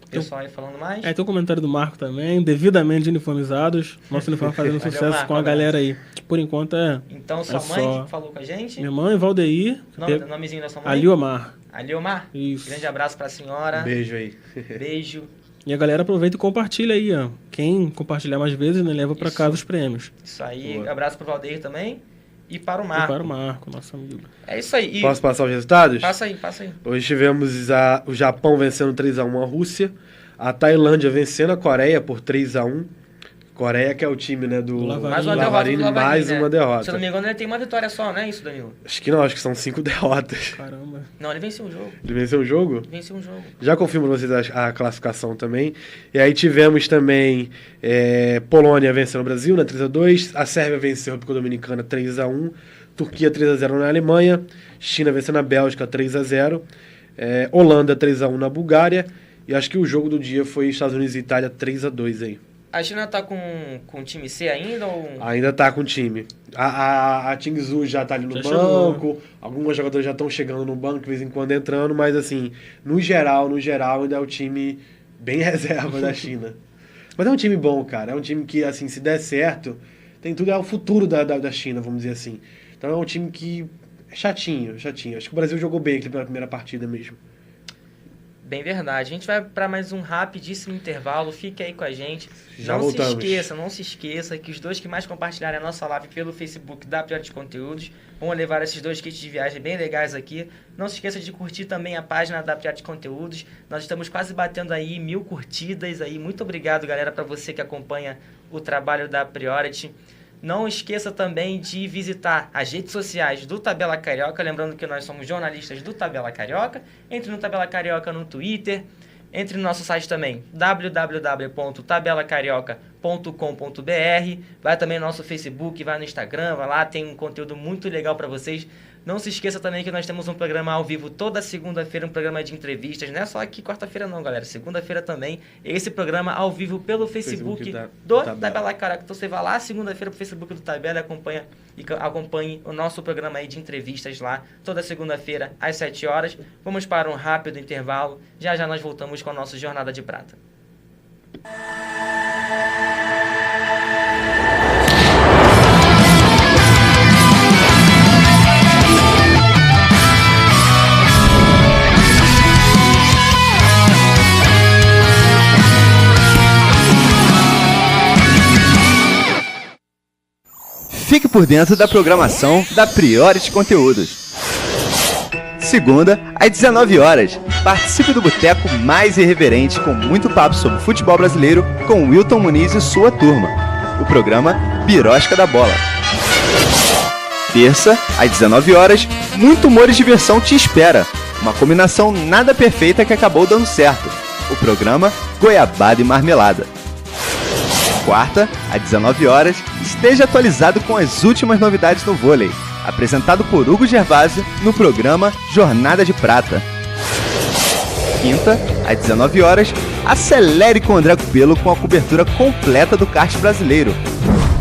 Pessoal aí falando mais? Tem o comentário do Marco também, devidamente uniformizados. Nosso uniforme fazendo Valeu, sucesso Marco, com a galera aí. Por enquanto Então sua mãe que falou com a gente? Minha mãe, Valdeir. Nomezinho da sua mãe? Aliomar. Aliomar? Isso. Grande abraço pra senhora. Beijo aí. Beijo. E a galera aproveita e compartilha aí, ó. Quem compartilhar mais vezes, né, leva pra casa os prêmios. Isso aí. Boa. Abraço pro Valdeir também. E para o Marco. E para o Marco, nosso amigo. É isso aí. Posso passar os resultados? Passa aí. Hoje tivemos o Japão vencendo 3-1 a Rússia, a Tailândia vencendo a Coreia por 3-1, Coreia, que é o time, né, do Lavarini. Mais uma derrota do Lavarini, Lavarini, mais né? uma derrota. Se eu não me engano, ele tem uma vitória só, não é isso, Danilo? Acho que não, acho que são 5 derrotas. Caramba. Não, ele venceu o jogo. Ele venceu o jogo? Venceu um jogo. Já confirmo pra vocês a classificação também. E aí tivemos também Polônia vencendo o Brasil, né, 3-2. A Sérvia venceu a República Dominicana 3-1. Turquia 3-0 na Alemanha. China vencendo a Bélgica 3-0. Holanda 3-1 na Bulgária. E acho que o jogo do dia foi Estados Unidos e Itália 3-2 aí. A China tá com o time C ainda ou... Ainda tá com o time. A Tingzu já tá ali no Já banco. chegou. Alguns jogadores já estão chegando no banco de vez em quando entrando. Mas assim, no geral, ainda é o time bem reserva da China. Mas é um time bom, cara. É um time que, assim, se der certo, tem tudo, é o futuro da China, vamos dizer assim. Então é um time que é chatinho. Acho que o Brasil jogou bem aqui pela primeira partida mesmo. Bem verdade. A gente vai para mais um rapidíssimo intervalo. Fique aí com a gente. Já não voltamos. não se esqueça que os 2 que mais compartilharem a nossa live pelo Facebook da Priority Conteúdos vão levar esses 2 kits de viagem bem legais aqui. Não se esqueça de curtir também a página da Priority Conteúdos. Nós estamos quase batendo aí 1000 curtidas aí. Muito obrigado, galera, para você que acompanha o trabalho da Priority. Não esqueça também de visitar as redes sociais do Tabela Carioca, lembrando que nós somos jornalistas do Tabela Carioca. Entre no Tabela Carioca no Twitter, entre no nosso site também, www.tabelacarioca.com.br. Vai também no nosso Facebook, vai no Instagram, vai lá, tem um conteúdo muito legal para vocês. Não se esqueça também que nós temos um programa ao vivo toda segunda-feira, um programa de entrevistas. Não é só aqui quarta-feira não, galera. Segunda-feira também. Esse programa ao vivo pelo Facebook do Tabela Carioca. Então você vai lá segunda-feira pro Facebook do Tabela e acompanhe o nosso programa aí de entrevistas lá. Toda segunda-feira às 7 horas. Vamos para um rápido intervalo. Já já nós voltamos com a nossa Jornada de Prata. Fique por dentro da programação da Priority Conteúdos. Segunda, às 19 horas, participe do boteco mais irreverente com muito papo sobre futebol brasileiro com Wilton Muniz e sua turma. O programa Birosca da Bola. Terça, às 19 horas, muito humor e diversão te espera. Uma combinação nada perfeita que acabou dando certo. O programa Goiabada e Marmelada. Quarta, às 19 horas, esteja atualizado com as últimas novidades no vôlei. Apresentado por Hugo Gervásio no programa Jornada de Prata. Quinta, às 19 horas, acelere com o André Cupelo com a cobertura completa do kart brasileiro.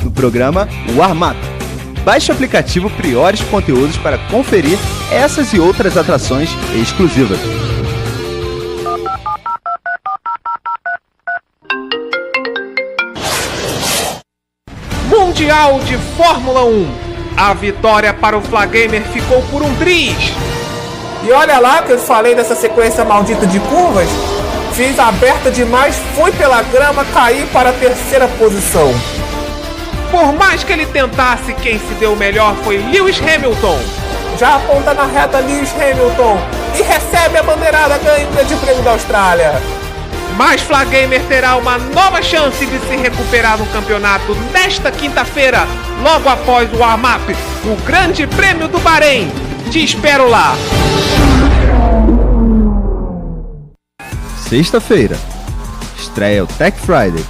No programa Warm Up. Baixe o aplicativo Priority Conteúdos para conferir essas e outras atrações exclusivas. Mundial de Fórmula 1. A vitória para o Flagamer ficou por um triz. E olha lá que eu falei dessa sequência maldita de curvas. Fiz aberta demais, fui pela grama, caí para a terceira posição. Por mais que ele tentasse, quem se deu melhor foi Lewis Hamilton. Já aponta na reta Lewis Hamilton e recebe a bandeirada ganha o Grande Prêmio da Austrália. Mas Flagamer terá uma nova chance de se recuperar no campeonato nesta quinta-feira, logo após o warm-up, o Grande Prêmio do Bahrein. Te espero lá! Sexta-feira, estreia o Tech Friday.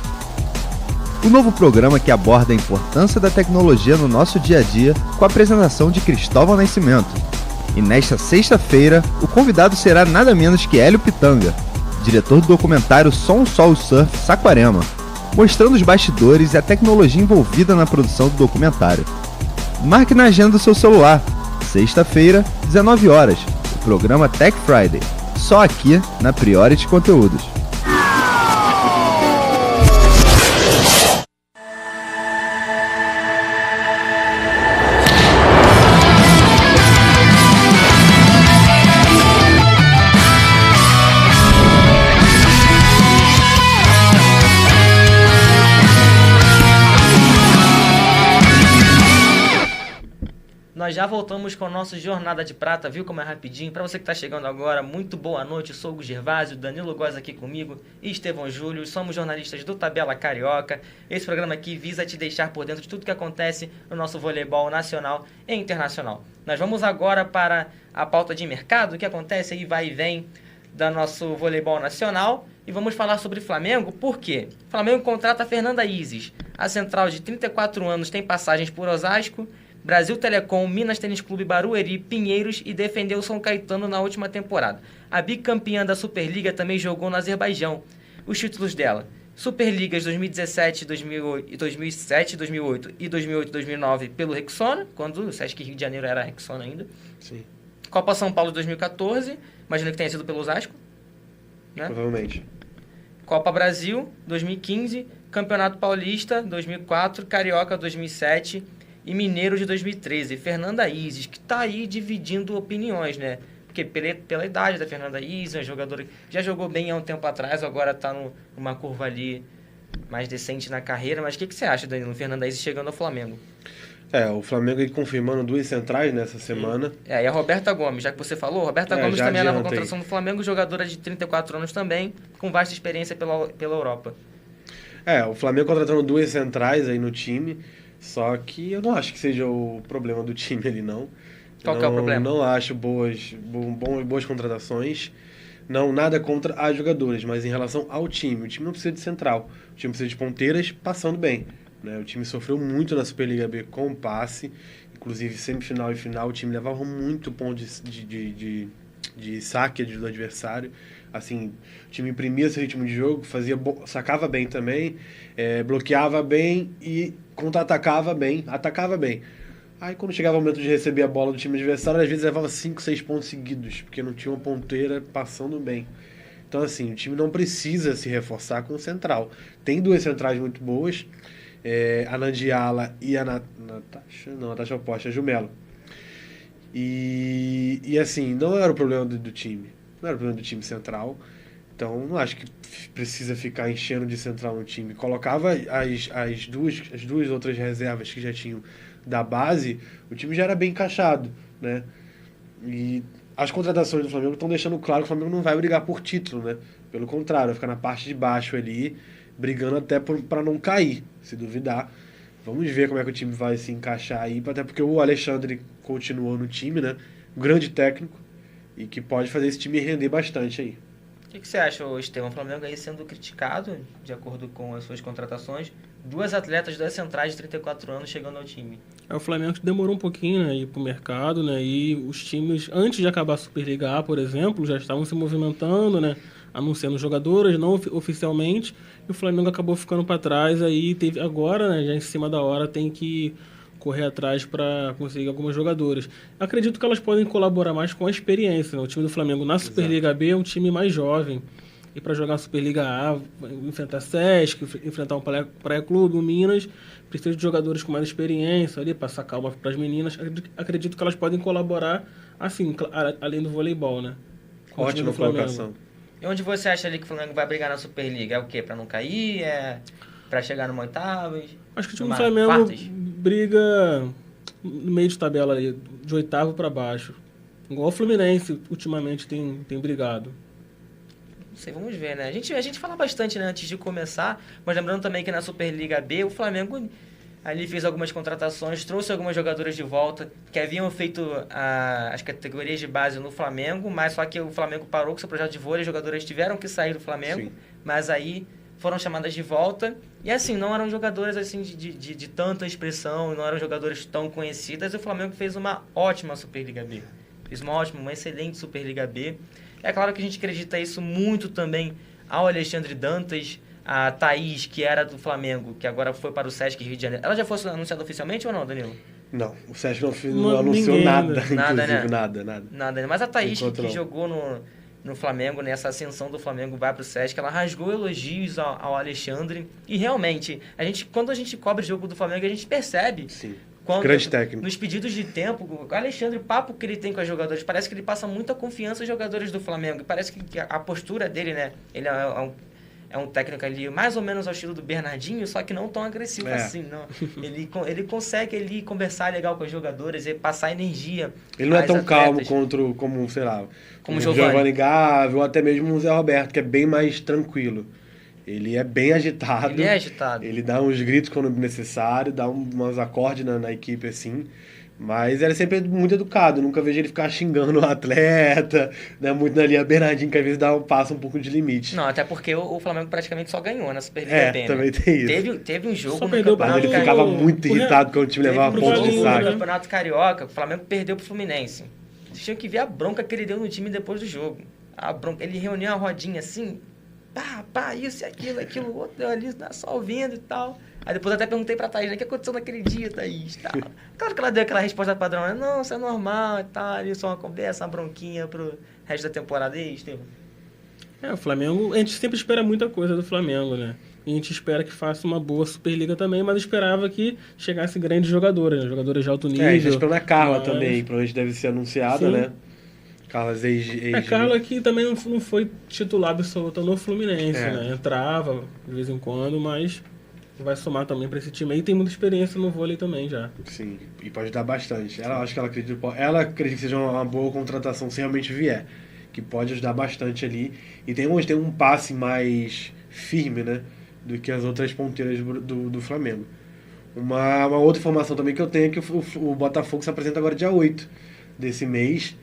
O novo programa que aborda a importância da tecnologia no nosso dia a dia com a apresentação de Cristóvão Nascimento. E nesta sexta-feira, o convidado será nada menos que Hélio Pitanga, diretor do documentário Som, Sol e Surf Saquarema, mostrando os bastidores e a tecnologia envolvida na produção do documentário. Marque na agenda do seu celular, sexta-feira, 19 horas, o programa Tech Friday, só aqui na Priority Conteúdos. Nós nós já voltamos com o nosso Jornada de Prata, viu como é rapidinho? Para você que está chegando agora, muito boa noite, eu sou o Hugo Gervásio, Danilo Góes aqui comigo e Estevão Júlio, somos jornalistas do Tabela Carioca. Esse programa aqui visa te deixar por dentro de tudo que acontece no nosso voleibol nacional e internacional. Nós vamos agora para a pauta de mercado, o que acontece aí vai e vem do nosso voleibol nacional, e vamos falar sobre Flamengo, por quê? Flamengo contrata a Fernanda Isis, a central de 34 anos tem passagens por Osasco, Brasil Telecom, Minas Tênis Clube, Barueri, Pinheiros e defendeu São Caetano na última temporada. A bicampeã da Superliga também jogou no Azerbaijão. Os títulos dela: Superligas 2017, 2007, 2008 e 2008, 2009 pelo Rexona, quando o Sesc Rio de Janeiro era Rexona ainda. Sim. Copa São Paulo 2014, imagino que tenha sido pelo Osasco, né? Provavelmente. Copa Brasil 2015, Campeonato Paulista 2004, Carioca 2007 e Mineiro de 2013. Fernanda Isis, que está aí dividindo opiniões, né? Porque pela idade da Fernanda Isis, uma jogadora que já jogou bem há um tempo atrás, agora está numa curva ali mais decente na carreira. Mas o que você acha, Danilo, Fernanda Isis chegando ao Flamengo? O Flamengo aí confirmando 2 centrais nessa semana. E a Roberta Gomes, já que você falou, Roberta Gomes também é a nova contratação aí do Flamengo, jogadora de 34 anos também, com vasta experiência pela Europa. O Flamengo contratando 2 centrais aí no time, só que eu não acho que seja o problema do time ali, não. Qual que é o problema? Não acho boas contratações. Não, nada contra as jogadoras, mas em relação ao time. O time não precisa de central. O time precisa de ponteiras passando bem, né? O time sofreu muito na Superliga B com passe. Inclusive, semifinal e final, o time levava muito ponto de saque do adversário. Assim, o time imprimia seu ritmo de jogo, sacava bem também, bloqueava bem e contra-atacava bem, atacava bem. Aí quando chegava o momento de receber a bola do time adversário, às vezes levava 5, 6 pontos seguidos, porque não tinha uma ponteira passando bem. Então assim, o time não precisa se reforçar com o central. Tem 2 centrais muito boas, a Nandiala e a Natasha Oposta, a Jumelo. E assim, não era o problema do time. Não era o problema do time central. Então, não acho que precisa ficar enchendo de central no time. Colocava as duas outras reservas que já tinham da base, o time já era bem encaixado, né? E as contratações do Flamengo estão deixando claro que o Flamengo não vai brigar por título, né? Pelo contrário, vai ficar na parte de baixo ali, brigando até para não cair, se duvidar. Vamos ver como é que o time vai se encaixar aí, até porque o Alexandre continuou no time, né? Um grande técnico e que pode fazer esse time render bastante aí. O que você acha, Estevão? O Flamengo aí sendo criticado, de acordo com as suas contratações, 2 atletas, 2 centrais de 34 anos chegando ao time. O Flamengo demorou um pouquinho, né, ir pro mercado, né, e os times, antes de acabar a Superliga A, por exemplo, já estavam se movimentando, né, anunciando jogadores, não oficialmente, e o Flamengo acabou ficando para trás, aí teve agora, né, já em cima da hora, tem que correr atrás para conseguir algumas jogadoras. Acredito que elas podem colaborar mais com a experiência, né? O time do Flamengo na Superliga B é um time mais jovem. E para jogar a Superliga A, enfrentar Sesc, enfrentar um Praia Clube, um Minas, precisa de jogadores com mais experiência ali, passar calma para as meninas. Acredito que elas podem colaborar, assim, além do voleibol, né? Ótima colocação. E onde você acha ali que o Flamengo vai brigar na Superliga? É o quê? Para não cair? É para chegar numa oitavas? Acho que o time do Flamengo briga no meio de tabela ali, de 8º para baixo. Igual o Fluminense ultimamente tem brigado. Não sei, vamos ver, né? A gente fala bastante, né, antes de começar, mas lembrando também que na Superliga B o Flamengo ali fez algumas contratações, trouxe algumas jogadoras de volta que haviam feito as categorias de base no Flamengo, mas só que o Flamengo parou com seu projeto de vôlei, as jogadoras tiveram que sair do Flamengo, sim, mas aí foram chamadas de volta, e assim, não eram jogadoras assim, de tanta expressão, não eram jogadoras tão conhecidas, e o Flamengo fez uma ótima Superliga B. Fez uma excelente Superliga B. É claro que a gente acredita isso muito também ao Alexandre Dantas, a Thaís, que era do Flamengo, que agora foi para o Sesc Rio de Janeiro. Ela já foi anunciada oficialmente ou não, Danilo? Não, o Sesc não anunciou nada, né? Nada. Mas a Thaís, que jogou no Flamengo, nessa ascensão do Flamengo, vai para o Sesc, ela rasgou elogios ao Alexandre. E realmente, quando a gente cobre o jogo do Flamengo, a gente percebe. Sim. Grande técnico. Nos pedidos de tempo, o Alexandre, o papo que ele tem com os jogadores, parece que ele passa muita confiança aos jogadores do Flamengo. E parece que a postura dele, né? Ele é um técnico ali mais ou menos ao estilo do Bernardinho, só que não tão agressivo assim, não. Ele consegue ali conversar legal com os jogadores e passar energia. Ele não é tão calmo atletas. como, sei lá, Como o Giovanni. Giovanni Gávea ou até mesmo o Zé Roberto, que é bem mais tranquilo. Ele é bem agitado. Ele é agitado. Ele dá uns gritos quando necessário, dá uns acordes na equipe assim. Mas ele é sempre muito educado. Nunca vejo ele ficar xingando o atleta, né? Muito na linha Bernardinho, que às vezes passa um pouco de limite. Não, até porque o Flamengo praticamente só ganhou na Superliga B, né? Também tem isso. Teve um jogo Só no perdeu Mas Campeonato ele pro- ficava Carioca. muito irritado quando o time levava Teve um pontos de jogo saque. no Campeonato Carioca, o Flamengo perdeu pro Fluminense. Vocês tinham que ver a bronca que ele deu no time depois do jogo. A bronca, ele reuniu uma rodinha assim, pá, isso e aquilo outro, eu ali só ouvindo e tal. Aí depois até perguntei pra Thaís, né, o que aconteceu naquele dia, Thaís, tal. Claro que ela deu aquela resposta padrão, né? Não, isso é normal e tal, ali só uma conversa, uma bronquinha pro resto da temporada. E aí, Estevam? O Flamengo, a gente sempre espera muita coisa do Flamengo, né? E a gente espera que faça uma boa Superliga também, mas esperava que chegasse grandes jogadores, né? Jogadores de alto nível. A gente tá esperando a Carla mas- também, provavelmente deve ser anunciada, Sim. né? Carla ex A Carla aqui também não foi titular absoluta no Fluminense, É. né? Entrava de vez em quando, mas vai somar também pra esse time aí. Tem muita experiência no vôlei também já. Sim, e pode ajudar bastante. Acho que ela acredita que seja uma boa contratação se realmente vier. Que pode ajudar bastante ali. E tem um passe mais firme, né? Do que as outras ponteiras do Flamengo. Uma outra informação também que eu tenho é que o Botafogo se apresenta agora dia 8 desse mês.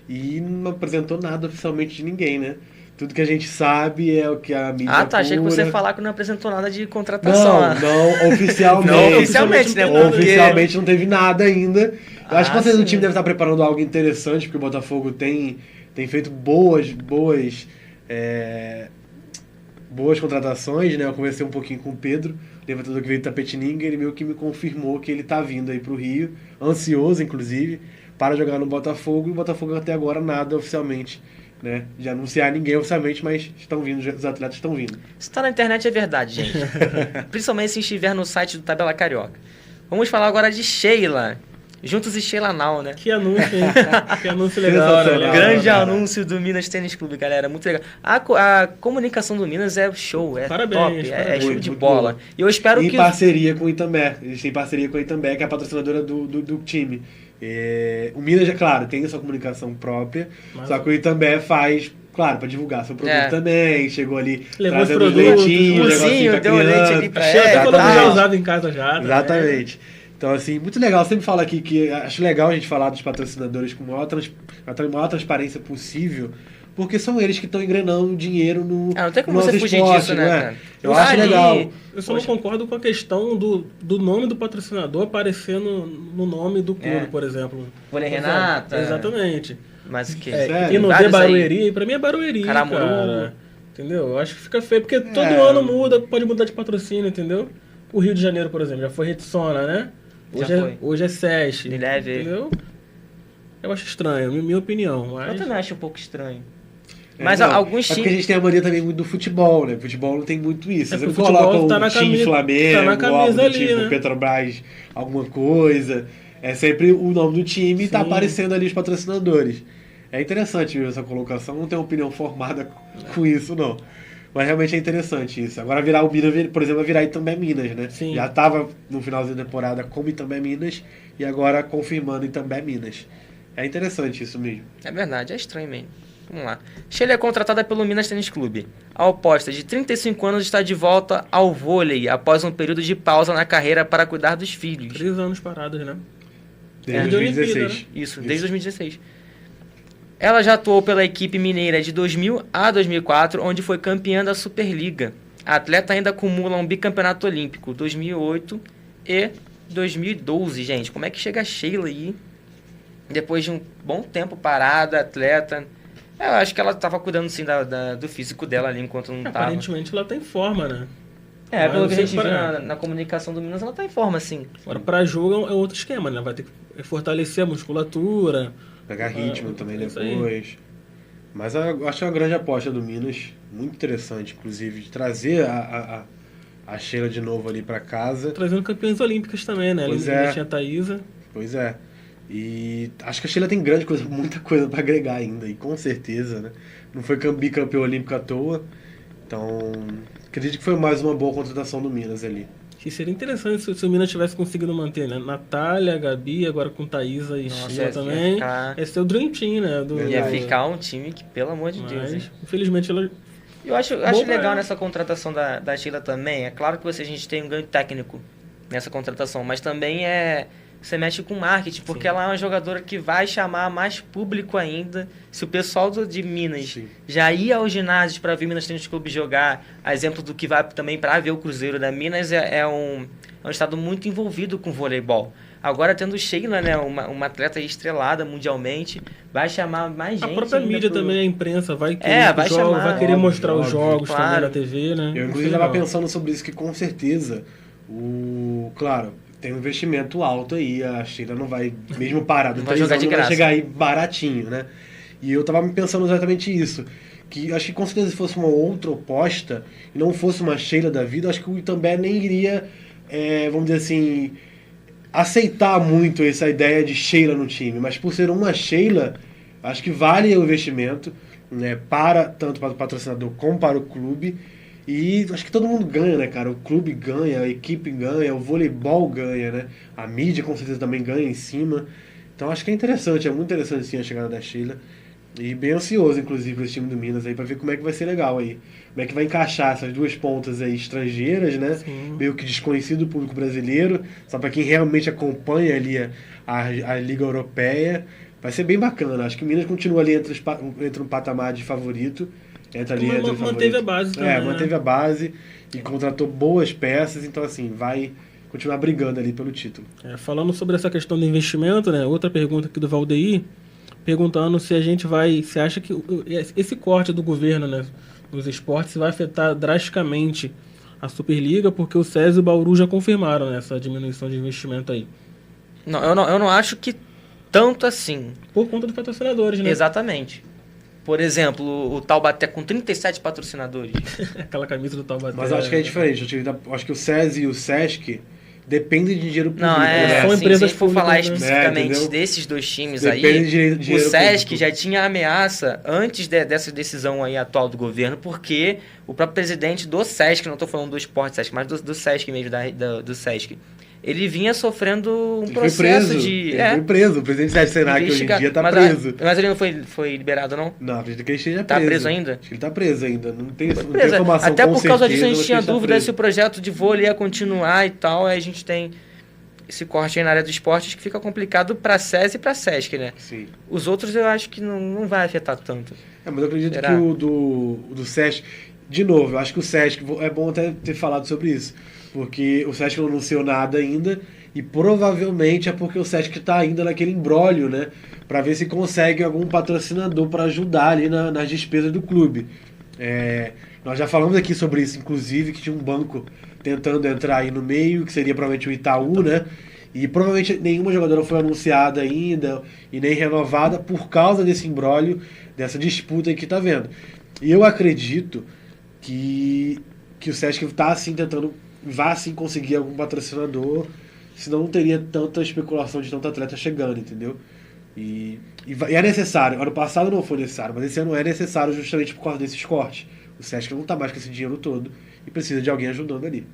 E não apresentou nada oficialmente de ninguém, né? Tudo que a gente sabe é o que a mídia Ah, tá, achei que você ia apura. falar que não apresentou nada de contratação. Não, oficialmente. Não, oficialmente, né? Porque- Oficialmente não teve nada ainda. Eu acho que Ah, vocês do sim. time devem estar preparando algo interessante, porque o Botafogo tem feito boas contratações, né? Eu conversei um pouquinho com o Pedro, levantador que veio do Tapetininga, ele meio que me confirmou que ele tá vindo aí pro Rio, ansioso, inclusive, para jogar no Botafogo, e o Botafogo até agora nada oficialmente, né? De anunciar ninguém oficialmente, mas estão vindo, os atletas estão vindo. Se tá na internet é verdade, gente. Principalmente se estiver no site do Tabela Carioca. Vamos falar agora de Sheila. Juntos e Sheila Now, né? Que anúncio, hein? Que anúncio legal, né? Sensacional. Grande cara. anúncio do Minas Tênis Clube, galera. Muito legal. A comunicação do Minas é show, é Parabéns, top, é parabéns. show de Muito bola. boa. E eu espero Em que... parceria com o Itambé. Eles têm parceria com a Itambé, que é a patrocinadora do time. O Minas, é claro, tem a sua comunicação própria, Mas- só que o Itambé faz, claro, para divulgar seu produto É. também. Chegou ali, Levou os trazendo os produtos, leitinhos, o negocinho ursinho, pra deu leite criança. ali pra Cheio ela, até quando tá. já usado em casa já. né? Exatamente. Então, assim, muito legal. Eu sempre falo aqui que acho legal a gente falar dos patrocinadores com a maior transparência possível, porque são eles que estão engrenando dinheiro no Ah, não tem como no você nosso fugir esporte, disso, né, não é? cara? Eu Tá acho ali, legal. Eu só não concordo com a questão do nome do patrocinador aparecer no nome do clube, É. por exemplo. Vôlei Por Renata. exemplo. Exatamente. Mas o que? Sério? E não vê Vários aí. Barueri, pra mim é Barueri, Caramuru. cara. Entendeu? Eu acho que fica feio, porque todo É. ano muda, pode mudar de patrocínio, entendeu? O Rio de Janeiro, por exemplo, já foi Retsona, né? Já foi. Hoje é SESC, Unilever. entendeu? Eu acho estranho, minha opinião. Eu Mas... também acho um pouco estranho. É, Mas não, alguns é porque a times... gente tem a mania também muito do futebol, né? Futebol não tem muito isso. É, Você porque o futebol coloca tá um na time camisa- Flamengo, tá na camisa algo do ali, tipo né? Petrobras, alguma coisa. É sempre o nome do time e tá Sim. aparecendo ali os patrocinadores. É interessante ver essa colocação, não tenho opinião formada com isso, não. Mas realmente é interessante isso. Agora virar o Minas, por exemplo, vai virar Itambé Minas, né? Sim. Já tava no finalzinho da temporada como Itambé Minas e agora confirmando Itambé Minas. É interessante isso mesmo. É verdade, é estranho mesmo. Vamos lá. Sheila é contratada pelo Minas Tênis Clube. A oposta de 35 anos está de volta ao vôlei após um período de pausa na carreira para cuidar dos filhos. 3 anos parados, né? Desde É. 2016. Isso, desde 2016. Ela já atuou pela equipe mineira de 2000 a 2004, onde foi campeã da Superliga. A atleta ainda acumula um bicampeonato olímpico, 2008 e 2012, gente. Como é que chega a Sheila aí? Depois de um bom tempo parada, atleta. Eu acho que ela estava cuidando sim do físico dela ali enquanto não estava. Aparentemente ela tá em forma, né? É, pelo que a Mas gente viu para- na comunicação do Minas, ela tá em forma, sim. Agora, pra jogo é outro esquema, né? Vai ter que fortalecer a musculatura. Pegar ritmo também isso aí. depois. Mas eu acho uma grande aposta do Minas, muito interessante, inclusive, de trazer a Sheila de novo ali para casa. Trazendo campeãs olímpicas também, né? Pois Ainda é. tinha a Thaísa. Pois é. E acho que a Sheila tem grande coisa, muita coisa para agregar ainda, e com certeza, né? Não foi bicampeão olímpico à toa. Então, acredito que foi mais uma boa contratação do Minas ali. Que seria interessante se o Minas tivesse conseguido manter, né? Natália, Gabi, agora com Thaísa e Sheila também. Esse é o Dream Team, né? Ia ficar um time que, pelo amor de Deus, hein? Infelizmente ela... Eu acho legal nessa contratação da Sheila também. É claro que a gente tem um ganho técnico nessa contratação, mas também você mexe com marketing, porque ela é uma jogadora que vai chamar mais público ainda. Se o pessoal de Minas já ia aos ginásios para ver Minas Tênis Clube jogar, a exemplo do que vai também para ver o Cruzeiro, né? Minas é um estado muito envolvido com voleibol. Agora, tendo Sheila, né, uma atleta estrelada mundialmente, vai chamar mais gente. A própria mídia também, a imprensa, vai querer, vai querer mostrar os jogos também na TV, né? Eu, inclusive, estava pensando sobre isso, que com certeza, claro, tem um investimento alto aí, a Sheila não vai, mesmo parado, não vai jogar de graça. Vai chegar aí baratinho, né? E eu estava pensando exatamente isso, que acho que com certeza se fosse uma outra oposta, e não fosse uma Sheila da vida, acho que o Itambé nem iria, vamos dizer assim, aceitar muito essa ideia de Sheila no time, mas por ser uma Sheila, acho que vale o investimento, né, tanto para o patrocinador como para o clube, e acho que todo mundo ganha, né, cara? O clube ganha, a equipe ganha, o voleibol ganha, né? A mídia com certeza também ganha em cima. Então acho que é interessante, é muito interessante sim a chegada da Sheila. E bem ansioso, inclusive, para esse time do Minas aí, para ver como é que vai ser legal aí. Como é que vai encaixar essas duas pontas aí estrangeiras, né? Sim. Meio que desconhecido do público brasileiro, só para quem realmente acompanha ali a Liga Europeia. Vai ser bem bacana. Acho que o Minas continua ali entre um patamar de favorito. Entra ali entre manteve a base também. Manteve a base e contratou boas peças, então assim, vai continuar brigando ali pelo título. Falando sobre essa questão do investimento, né? Outra pergunta aqui do Valdeir, perguntando se se acha que esse corte do governo, né, dos esportes vai afetar drasticamente a Superliga, porque o SESI e o Bauru já confirmaram, né, essa diminuição de investimento aí. Não, eu não acho que tanto assim. Por conta dos patrocinadores, né? Exatamente. Por exemplo, o Taubaté com 37 patrocinadores. Aquela camisa do Taubaté. Mas acho que é diferente. Acho que o SESI e o SESC dependem de dinheiro público. Não, são empresas se a gente for falar né? especificamente desses dois times Depende aí, o SESC já tinha ameaça antes dessa decisão aí atual do governo, porque o próprio presidente do SESC, não estou falando do Esporte SESC, mas do SESC mesmo, do SESC, ele vinha sofrendo um processo de... Ele foi preso. O presidente da Senac hoje em dia está preso. Mas ele não foi liberado, não? Não, acredito que ele esteja preso. Está preso ainda? Acho que ele está preso ainda. Não tem informação. Até por causa disso a gente tinha dúvida se o projeto de vôlei ia continuar e tal. Aí a gente tem esse corte aí na área dos esportes que fica complicado para a SESI e para a SESC, né? Sim. Os outros eu acho que não vai afetar tanto. Mas eu acredito que o do SESC... De novo, eu acho que o SESC... É bom até ter falado sobre isso. Porque o SESC não anunciou nada ainda e provavelmente é porque o SESC está ainda naquele imbróglio, né? Para ver se consegue algum patrocinador para ajudar ali nas despesas do clube. Nós já falamos aqui sobre isso, inclusive, que tinha um banco tentando entrar aí no meio, que seria provavelmente o Itaú, né? E provavelmente nenhuma jogadora foi anunciada ainda e nem renovada por causa desse imbróglio, dessa disputa aí que está vendo. E eu acredito que o SESC está assim tentando... vai sim conseguir algum patrocinador, senão não teria tanta especulação de tanto atleta chegando, entendeu? E é necessário. Ano passado não foi necessário, mas esse ano é necessário justamente por causa desses cortes. O SESC não está mais com esse dinheiro todo e precisa de alguém ajudando ali.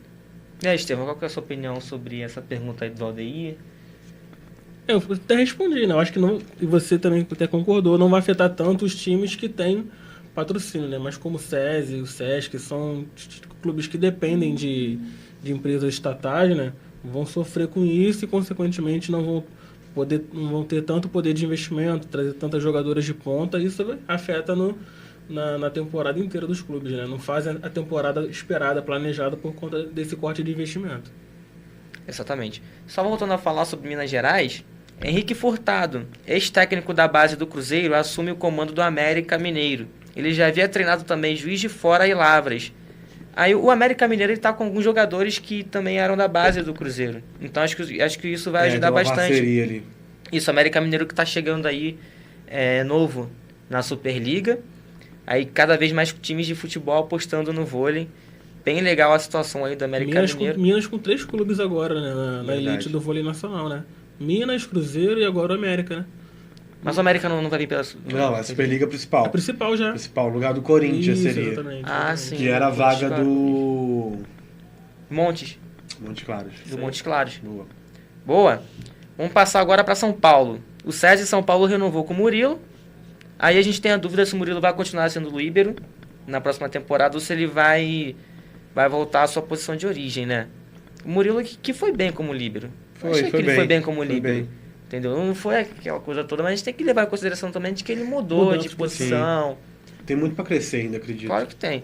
E aí, Estevão, qual que é a sua opinião sobre essa pergunta aí do Valdeir? Eu até respondi, né? Eu acho que não, e você também até concordou, não vai afetar tanto os times que têm patrocínio, né? Mas como o SESI e o SESC são clubes que dependem de empresas estatais, né? Vão sofrer com isso e, consequentemente, não vão ter tanto poder de investimento, trazer tantas jogadoras de ponta. Isso afeta na temporada inteira dos clubes, né? Não fazem a temporada esperada, planejada por conta desse corte de investimento. Exatamente. Só voltando a falar sobre Minas Gerais, Henrique Furtado, ex-técnico da base do Cruzeiro, assume o comando do América Mineiro. Ele já havia treinado também Juiz de Fora e Lavras. Aí o América Mineiro está com alguns jogadores que também eram da base do Cruzeiro. Então acho que isso vai ajudar bastante. Ali. Isso, o América Mineiro que está chegando aí novo na Superliga. Aí cada vez mais times de futebol apostando no vôlei. Bem legal a situação aí do América Mineiro. Minas com 3 clubes agora, né? Na elite do vôlei nacional, né? Minas, Cruzeiro e agora o América, né? Mas o América não vai vir pela... Não, a Superliga principal. A principal já. Principal, no lugar do Corinthians Isso, seria. exatamente. Ah, sim. Que era a vaga do Montes. Montes Claros. Do Montes Claros. Boa. Boa. Vamos passar agora para São Paulo. O César de São Paulo renovou com o Murilo. Aí a gente tem a dúvida se o Murilo vai continuar sendo o líbero na próxima temporada ou se ele vai voltar à sua posição de origem, né? O Murilo que foi bem como líbero. Achei que ele foi bem como líbero. Entendeu? Não foi aquela coisa toda, mas a gente tem que levar em consideração também de que ele mudou de posição. Tem muito para crescer ainda, acredito. Claro que tem.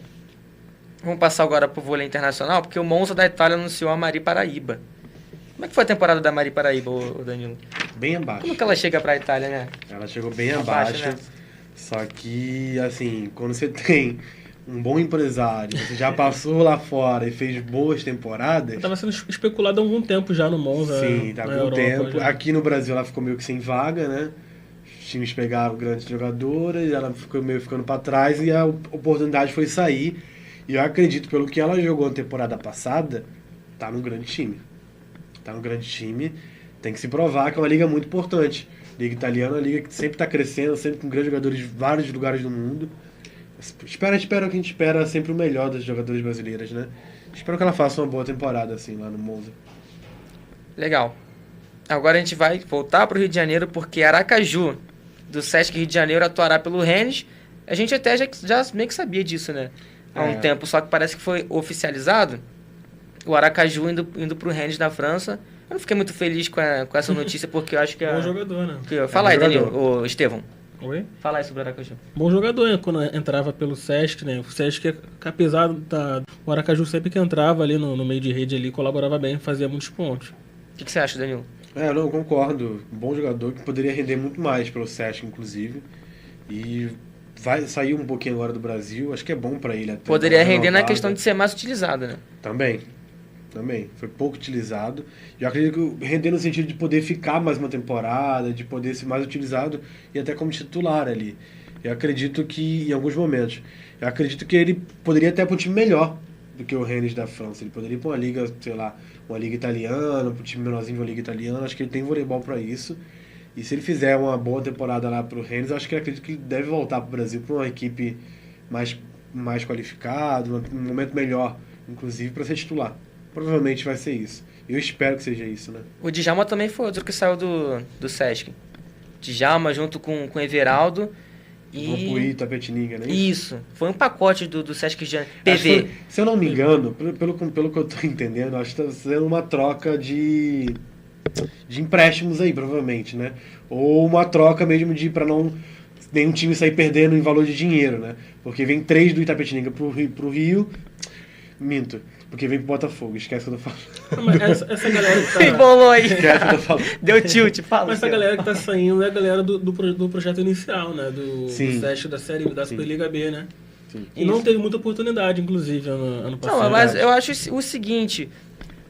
Vamos passar agora pro vôlei internacional, porque o Monza da Itália anunciou a Mari Paraíba. Como é que foi a temporada da Mari Paraíba, ô Danilo? Bem abaixo. Como que ela chega pra Itália, né? Ela chegou bem abaixo, né? Só que, assim, quando você tem um bom empresário, você já passou lá fora e fez boas temporadas... Estava sendo especulado há algum tempo já no Monza. Sim, tá com tempo. Já. Aqui no Brasil ela ficou meio que sem vaga, né? Os times pegaram grandes jogadoras, ela ficou meio ficando para trás e a oportunidade foi sair. E eu acredito, pelo que ela jogou na temporada passada, tá no grande time. Tá no grande time, tem que se provar que é uma liga muito importante. Liga italiana é uma liga que sempre tá crescendo, sempre com grandes jogadores de vários lugares do mundo. Espero que a gente espera sempre o melhor das jogadoras brasileiras, né? Espero que ela faça uma boa temporada, assim, lá no Monza. Legal. Agora a gente vai voltar para o Rio de Janeiro, porque Aracaju, do Sesc Rio de Janeiro, atuará pelo Rennes. A gente até já meio que sabia disso, né? Há um tempo, só que parece que foi oficializado. O Aracaju indo para o Rennes da França. Eu não fiquei muito feliz com essa notícia, porque eu acho que... Bom jogador, né? Fala aí, Danilo, ô Estevão. Oi? Fala aí sobre o Aracaju. Bom jogador, né? Quando entrava pelo Sesc, né? O Sesc, apesar o Aracaju sempre que entrava ali no meio de rede ali, colaborava bem, fazia muitos pontos. O que você acha, Danilo? Não, concordo. Bom jogador que poderia render muito mais pelo Sesc, inclusive. E vai sair um pouquinho agora do Brasil, acho que é bom pra ele. Até poderia render na questão de ser mais utilizado, né? Também. Foi pouco utilizado. Eu acredito que render no sentido de poder ficar mais uma temporada, de poder ser mais utilizado e até como titular ali. Eu acredito que, em alguns momentos, ele poderia até para um time melhor do que o Rennes da França. Ele poderia ir para uma liga, sei lá, uma liga italiana, para um time menorzinho de uma liga italiana. Acho que ele tem voleibol para isso. E se ele fizer uma boa temporada lá para o Rennes, acho que eu acredito que ele deve voltar para o Brasil para uma equipe mais qualificada, um momento melhor, inclusive, para ser titular. Provavelmente vai ser isso. Eu espero que seja isso, né? O Djalma também foi outro que saiu do Sesc. Djalma junto com o Everaldo. Vou pro Itapetininga, né? Isso. Foi um pacote do Sesc PV. Se eu não me engano, pelo que eu tô entendendo, acho que tá sendo uma troca de empréstimos aí, provavelmente, né? Ou uma troca mesmo para não nenhum time sair perdendo em valor de dinheiro, né? Porque vem 3 do Itapetininga pro Rio. Minto. Porque vem pro Botafogo, esquece o que eu tô falando. Mas essa galera que tá... Embolou aí. Esquece o que eu tô falando. Deu tilt, fala. Mas essa galera que tá saindo é a galera do projeto inicial, né? Do Sesc da Superliga B, né? Sim. E não teve muita oportunidade, inclusive, ano passado. Não, mas eu acho o seguinte...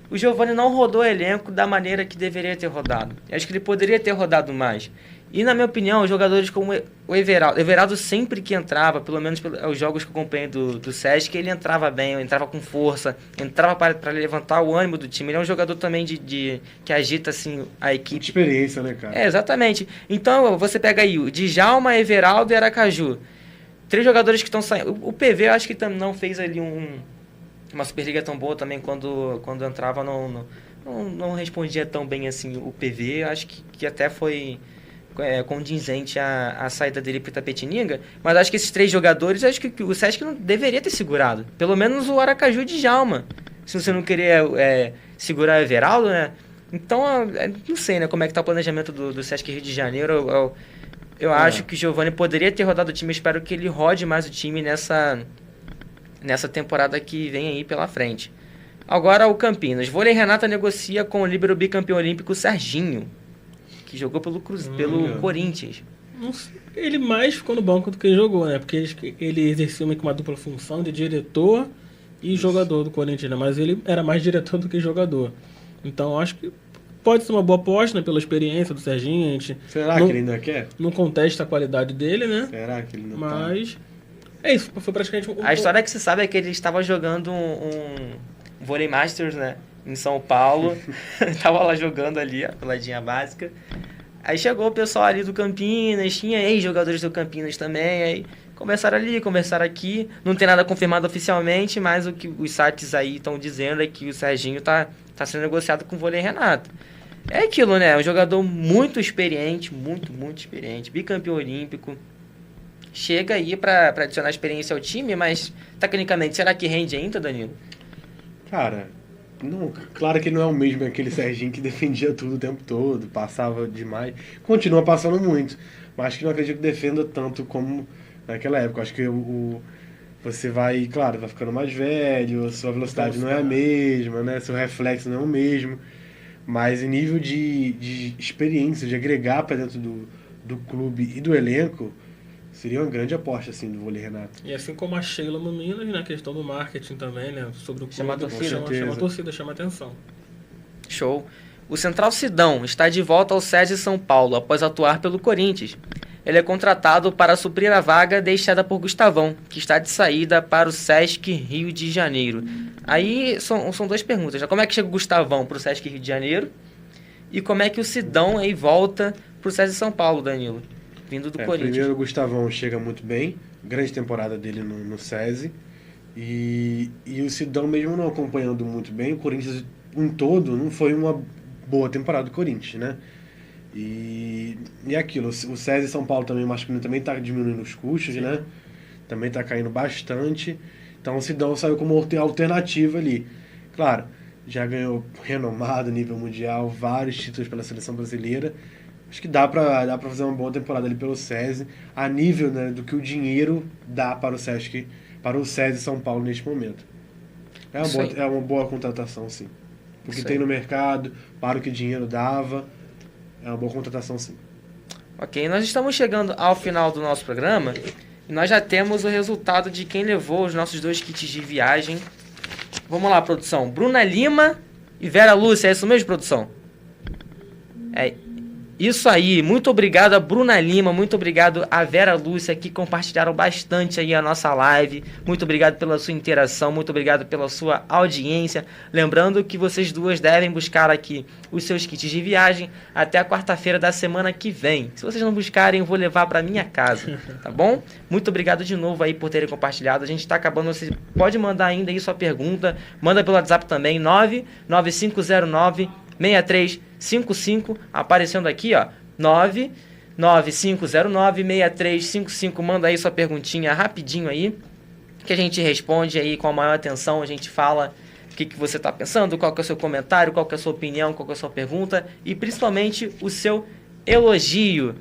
O Giovani não rodou o elenco da maneira que deveria ter rodado. Eu acho que ele poderia ter rodado mais. E, na minha opinião, jogadores como o Everaldo sempre que entrava, pelo menos pelos jogos que eu acompanhei do Sesc, ele entrava bem, entrava com força, entrava para levantar o ânimo do time. Ele é um jogador também que agita assim, a equipe. Muita experiência, né, cara? Exatamente. Então, você pega aí o Djalma, Everaldo e Aracaju. 3 jogadores que estão saindo. O PV, eu acho que não fez ali uma Superliga tão boa também quando entrava, não respondia tão bem assim o PV. Acho que até foi condizente a saída dele para o Itapetininga, mas acho que esses 3 jogadores, acho que o Sesc não deveria ter segurado. Pelo menos o Aracaju e Djalma. Se você não queria segurar o Everaldo, né? Então, não sei, né, como é que tá o planejamento do Sesc Rio de Janeiro. Eu acho que o Giovani poderia ter rodado o time. Eu espero que ele rode mais o time nessa temporada que vem aí pela frente. Agora o Campinas. Vôlei Renata negocia com o líbero bicampeão olímpico Serginho, que jogou pelo Corinthians. Ele mais ficou no banco do que ele jogou, né? Porque ele exercia uma dupla função de diretor e jogador do Corinthians, né? Mas ele era mais diretor do que jogador. Então acho que pode ser uma boa aposta, né? Pela experiência do Serginho. A gente Será que ele ainda quer? Não contesta a qualidade dele, né? Será que ele não Mas é isso, foi praticamente a história que se sabe é que ele estava jogando um Vôlei Masters, né? Em São Paulo. Tava lá jogando ali, a peladinha básica. Aí chegou o pessoal ali do Campinas, tinha ex-jogadores do Campinas também, aí conversaram ali, conversaram aqui. Não tem nada confirmado oficialmente, mas o que os sites aí estão dizendo é que o Serginho tá sendo negociado com o Vôlei Renato. É aquilo, né? Um jogador muito experiente, muito experiente, bicampeão olímpico. Chega aí para adicionar experiência ao time, mas tecnicamente, será que rende ainda, Danilo? Cara, não, claro que não é o mesmo aquele Serginho que defendia tudo o tempo todo, passava demais. Continua passando muito, mas acho que não acredito que defenda tanto como naquela época. Acho que você vai, claro, vai ficando mais velho, sua velocidade não é a mesma, né? Seu reflexo não é o mesmo. Mas em nível de experiência, de agregar para dentro do clube e do elenco, seria uma grande aposta, assim, do Vôlei Renato. E assim como a Sheila no Minas, na questão do marketing também, né? Sobre o clube, Chama a torcida. chama a torcida, chama a atenção. Show. O Central Sidão está de volta ao SESI São Paulo após atuar pelo Corinthians. Ele é contratado para suprir a vaga deixada por Gustavão, que está de saída para o Sesc Rio de Janeiro. Aí são duas perguntas. Como é que chega o Gustavão para o Sesc Rio de Janeiro? E como é que o Sidão aí volta para o SESI São Paulo, Danilo? Vindo do Corinthians. Primeiro o Gustavão chega muito bem, grande temporada dele no SESI. E o Sidão mesmo não acompanhando muito bem, o Corinthians em todo não foi uma boa temporada do Corinthians, né? E aquilo, o SESI São Paulo também, o masculino, também está diminuindo os custos, né? Também está caindo bastante. Então o Sidão saiu como alternativa ali. Claro, já ganhou renomado nível mundial, vários títulos pela seleção brasileira. Acho que dá pra fazer uma boa temporada ali pelo SESI, a nível, né, do que o dinheiro dá para o SESI São Paulo neste momento. É uma boa contratação, sim. Porque tem no mercado, para o que o dinheiro dava, é uma boa contratação, sim. Ok, nós estamos chegando ao final do nosso programa e nós já temos o resultado de quem levou os nossos 2 kits de viagem. Vamos lá, produção. Bruna Lima e Vera Lúcia, é isso mesmo, produção? É isso aí, muito obrigado a Bruna Lima, muito obrigado a Vera Lúcia, que compartilharam bastante aí a nossa live. Muito obrigado pela sua interação, muito obrigado pela sua audiência. Lembrando que vocês duas devem buscar aqui os seus kits de viagem até a quarta-feira da semana que vem. Se vocês não buscarem, eu vou levar para minha casa, tá bom? Muito obrigado de novo aí por terem compartilhado. A gente está acabando, você pode mandar ainda aí sua pergunta, manda pelo WhatsApp também, 99509 6355, aparecendo aqui, ó, 995096355, manda aí sua perguntinha rapidinho aí, que a gente responde aí com a maior atenção, a gente fala o que você está pensando, qual que é o seu comentário, qual que é a sua opinião, qual que é a sua pergunta e principalmente o seu elogio.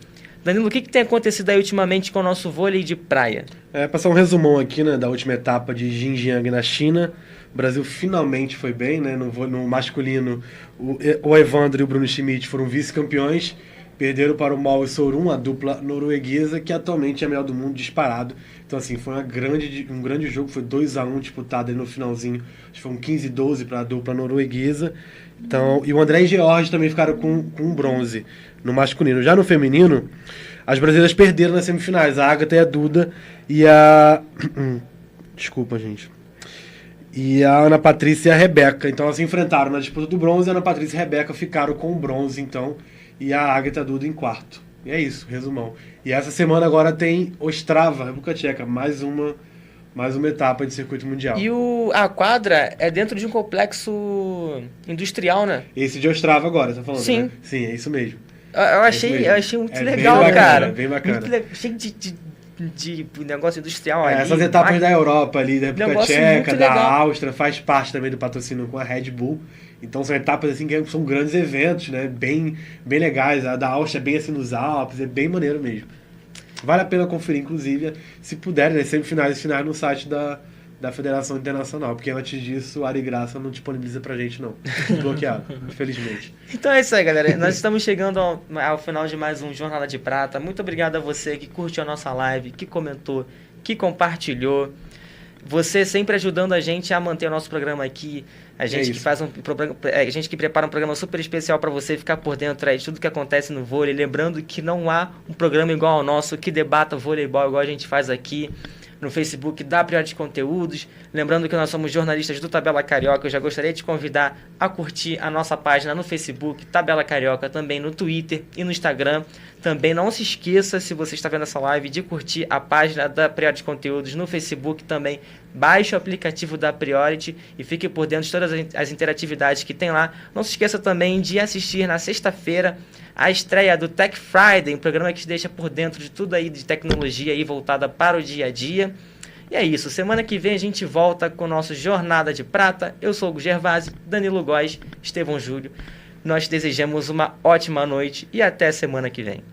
Danilo, o que tem acontecido aí ultimamente com o nosso vôlei de praia? Passar um resumão aqui, né, da última etapa de Xinjiang na China. O Brasil finalmente foi bem, né? No masculino, o Evandro e o Bruno Schmidt foram vice-campeões, perderam para o Mao e Sorun, a dupla norueguesa, que atualmente é a melhor do mundo, disparado. Então, assim, foi um grande jogo, foi 2-1 disputado aí no finalzinho, acho que foi um 15-12 para a dupla norueguesa. Então, e o André e George também ficaram com bronze no masculino. Já no feminino, as brasileiras perderam nas semifinais, a Agatha e a Duda, e a... Desculpa, gente. E a Ana Patrícia e a Rebeca. Então elas se enfrentaram na disputa do bronze, a Ana Patrícia e a Rebeca ficaram com o bronze, então, e a Agatha e a Duda em quarto. E é isso, resumão. E essa semana agora tem Ostrava, República Tcheca, mais uma etapa de circuito mundial. E a quadra é dentro de um complexo industrial, né? Esse de Ostrava agora, tá falando, Sim. Né? Sim, é isso mesmo. Eu achei muito legal, bem bacana, cara. Bem bacana. Cheio de negócio industrial ali. Essas etapas da Europa ali, da República Tcheca, da legal. Áustria, faz parte também do patrocínio com a Red Bull. Então são etapas assim que são grandes eventos, né? Bem legais. A da Áustria é bem assim nos Alpes, é bem maneiro mesmo. Vale a pena conferir, inclusive, se puderem, né? Semifinais e finais no site da Federação Internacional, porque antes disso o Ari Graça não disponibiliza pra gente, não. Bloqueado, infelizmente. Então é isso aí, galera. Nós estamos chegando ao final de mais um Jornada de Prata. Muito obrigado a você que curtiu a nossa live, que comentou, que compartilhou. Você sempre ajudando a gente a manter o nosso programa aqui. A gente que faz a gente que prepara um programa super especial para você ficar por dentro aí de tudo que acontece no vôlei. Lembrando que não há um programa igual ao nosso que debata voleibol igual a gente faz aqui. no Facebook da Priority Conteúdos. Lembrando que nós somos jornalistas do Tabela Carioca. Eu já gostaria de te convidar a curtir a nossa página no Facebook, Tabela Carioca, também no Twitter e no Instagram. Também não se esqueça, se você está vendo essa live, de curtir a página da Priority Conteúdos no Facebook também. Baixe o aplicativo da Priority e fique por dentro de todas as interatividades que tem lá. Não se esqueça também de assistir na sexta-feira a estreia do Tech Friday, um programa que te deixa por dentro de tudo aí de tecnologia aí voltada para o dia a dia. E é isso, semana que vem a gente volta com o nosso Jornada de Prata. Eu sou o Hugo Gervasi, Danilo Góes, Estevão Júlio. Nós desejamos uma ótima noite e até semana que vem.